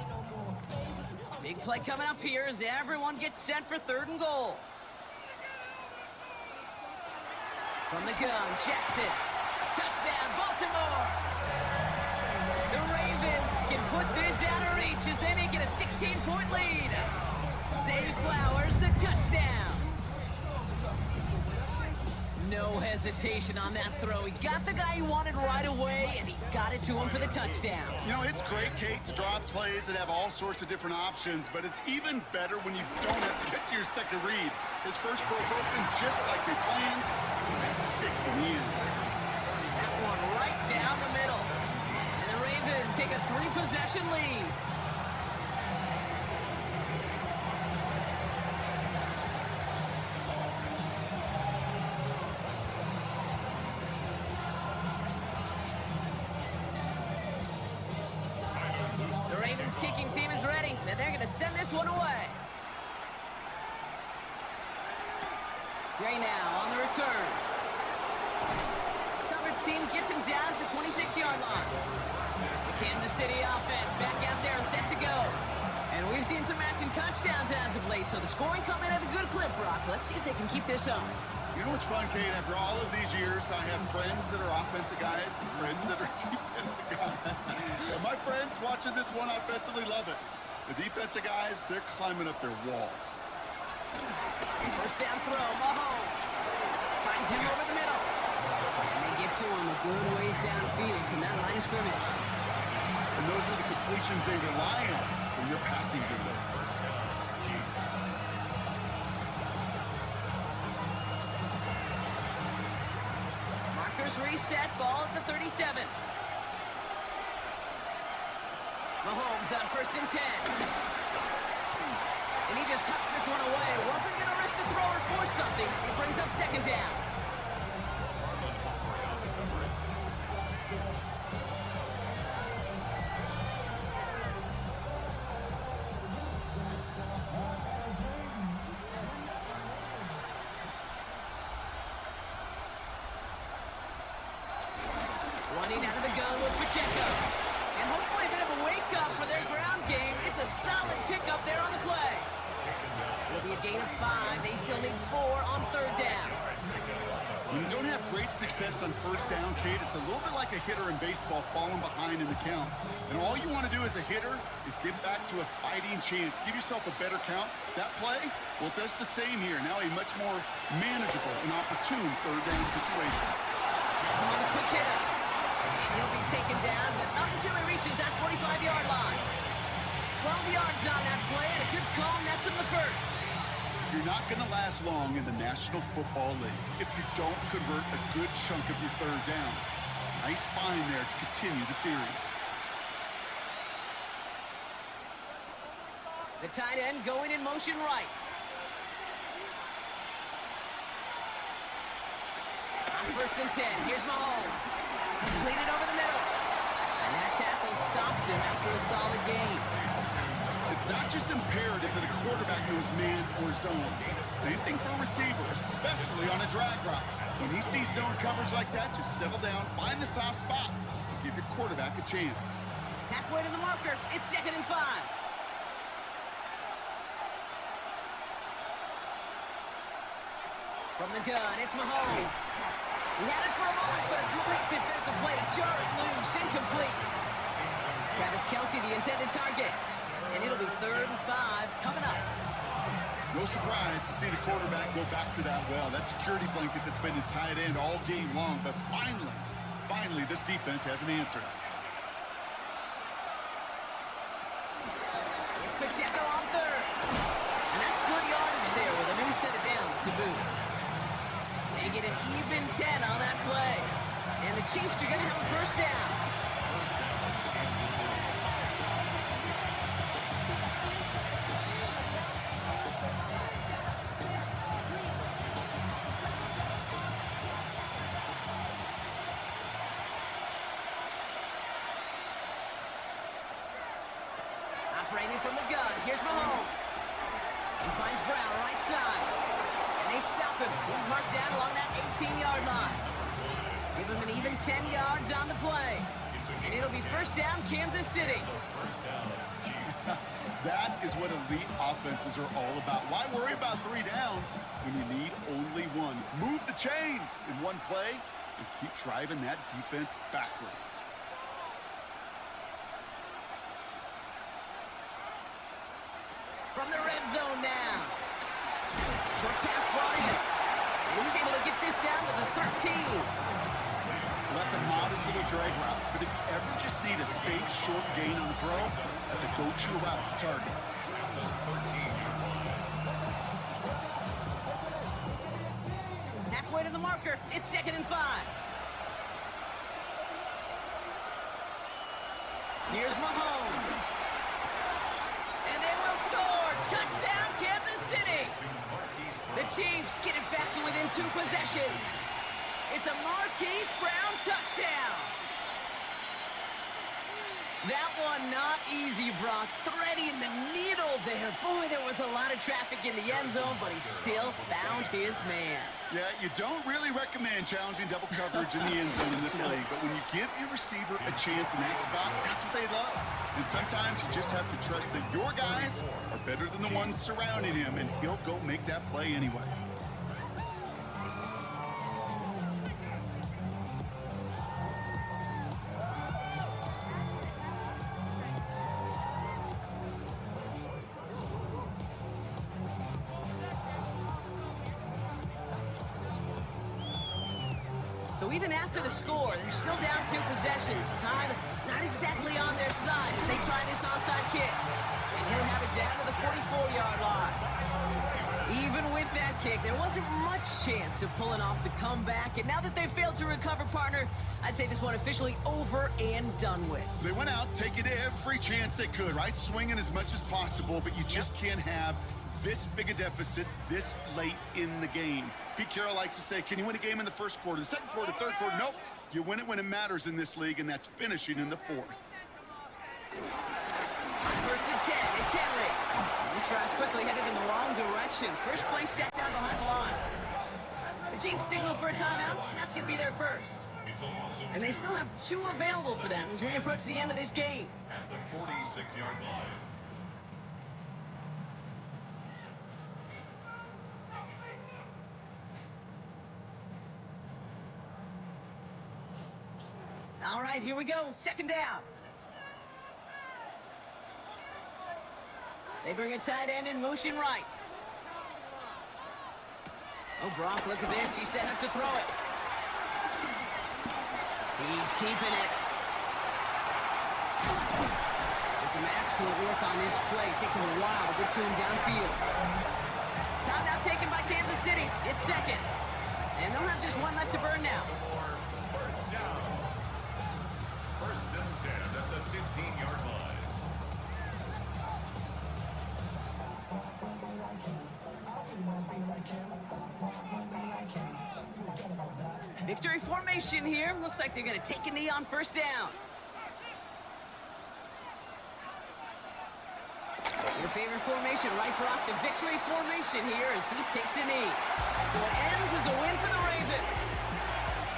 Big play coming up here as everyone gets set for 3rd and goal. From the gun, Jackson. Touchdown, Baltimore. The Ravens can put this out of reach as they make it a 16-point lead. Zay Flowers, the touchdown. No hesitation on that throw. He got the guy he wanted right away, and he got it to him for the touchdown. You know, it's great, Kate, to draw plays that have all sorts of different options, but it's even better when you don't have to get to your second read. His first broke open just like they planned, and 6 in the end. 3-possession lead. The Ravens kicking team is ready, and they're going to send this one away. Gray now on the return. Coverage team gets him down at the 26-yard line. The Kansas City offense back out there and set to go. And we've seen some matching touchdowns as of late, so the scoring coming at a good clip, Brock. Let's see if they can keep this up. You know what's fun, Kate? After all of these years, I have friends that are offensive guys and friends that are defensive guys. And my friends watching this one offensively love it. The defensive guys, they're climbing up their walls. First down throw, Mahomes finds him over the middle. And they get to him a good ways downfield from that line of scrimmage. And those are the completions they rely on when you're passing to them. Markers reset, ball at the 37. Mahomes on 1st and 10. And he just hucks this one away. Wasn't going to risk a throw or force something. He brings up 2nd down. Running out of the gun with Pacheco. And hopefully a bit of a wake-up for their ground game. It's a solid pickup there on the play. It'll be a gain of 5. They still need 4 on 3rd down. When you don't have great success on 1st down, Kate, it's a little bit like a hitter in baseball falling behind in the count. And all you want to do as a hitter is get back to a fighting chance. Give yourself a better count. That play, well, it does the same here. Now a much more manageable and opportune 3rd down situation. That's him on the quick hitter. And he'll be taken down, but not until he reaches that 45-yard line. 12 yards on that play, and a good call nets him the 1st. You're not going to last long in the National Football League if you don't convert a good chunk of your 3rd downs. Nice find there to continue the series. The tight end going in motion right. On 1st and 10, here's Mahomes. Completed over the middle. And that tackle stops him after a solid gain. It's not just imperative that a quarterback knows man or zone. Same thing for a receiver, especially on a drag route. When he sees zone coverage like that, just settle down, find the soft spot, and give your quarterback a chance. Halfway to the marker, it's 2nd and 5. From the gun, it's Mahomes. He had it for a moment, but a great defensive play to jar it loose, incomplete. Travis Kelce, the intended target. And it'll be 3rd and 5 coming up. No surprise to see the quarterback go back to that well. That security blanket that's been his tight end all game long. But finally, this defense has an answer. It's Pacheco on 3rd. And that's good yardage there with a new set of downs to boot. They get an even 10 on that play. And the Chiefs are going to have a 1st down. Operating from the gun, here's Mahomes. He finds Brown right side. And they stop him. He's marked down along that 18-yard line. Give him an even 10 yards on the play. And it'll be 1st down, Kansas City. That is what elite offenses are all about. Why worry about 3 downs when you need only 1? Move the chains in one play and keep driving that defense backwards. From the red zone now. Short pass brought in. And he's able to get this down to the 13. Well, that's a modest little drag route. But if you ever just need a safe, short gain on the throw, that's a go-to route to target. Halfway to the marker. It's 2nd and 5. Here's Mahomes. And they will score. Touchdown, Kansas City. The Chiefs get it back to within 2 possessions. It's a Marquise Brown touchdown. That one not easy, Brock. Threading the needle there. Boy, there was a lot of traffic in the end zone, but he still found his man. Yeah, you don't really recommend challenging double coverage in the end zone in this league, but when you give your receiver a chance in that spot, that's what they love. And sometimes you just have to trust that your guys are better than the ones surrounding him, and he'll go make that play anyway. So even after the score, they're still down 2 possessions. Time not exactly on their side as they try this onside kick. And he'll have it down to the 44-yard line. Even with that kick, there wasn't much chance of pulling off the comeback. And now that they failed to recover, partner, I'd say this one officially over and done with. They went out taking every chance they could, right? Swinging as much as possible, but you just can't have this big a deficit this late in the game. Pete Carroll likes to say, can you win a game in the first quarter, the second quarter, third quarter? Nope. You win it when it matters in this league, and that's finishing in the 4th. First and 10, it's Henry. This drive's quickly headed in the wrong direction. First play set down behind the line. The Chiefs signal for a timeout. That's going to be their first. And they still have 2 available for them as we approach the end of this game. At the 46-yard line. All right, here we go. Second down. They bring a tight end in motion right. Oh, Brock, look at this. He's set up to throw it. He's keeping it. And some excellent work on this play. Takes him a while to get to him downfield. Time now taken by Kansas City. It's second. And they'll have just 1 left to burn now. First down. First and 10 at the 15-yard line. Victory formation here. Looks like they're going to take a knee on first down. Your favorite formation, right, Brock? The victory formation here as he takes a knee. So it ends as a win for the Ravens.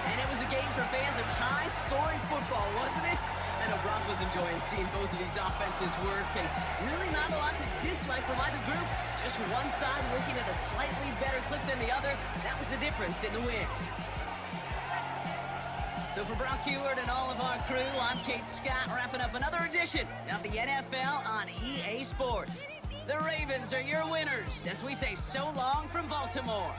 And it was a game for fans of high-scoring football, wasn't it? I know Brock was enjoying seeing both of these offenses work, and really not a lot to dislike from either group. Just one side working at a slightly better clip than the other. That was the difference in the win. So for Brock Heward and all of our crew, I'm Kate Scott, wrapping up another edition of the NFL on EA Sports. The Ravens are your winners as we say so long from Baltimore.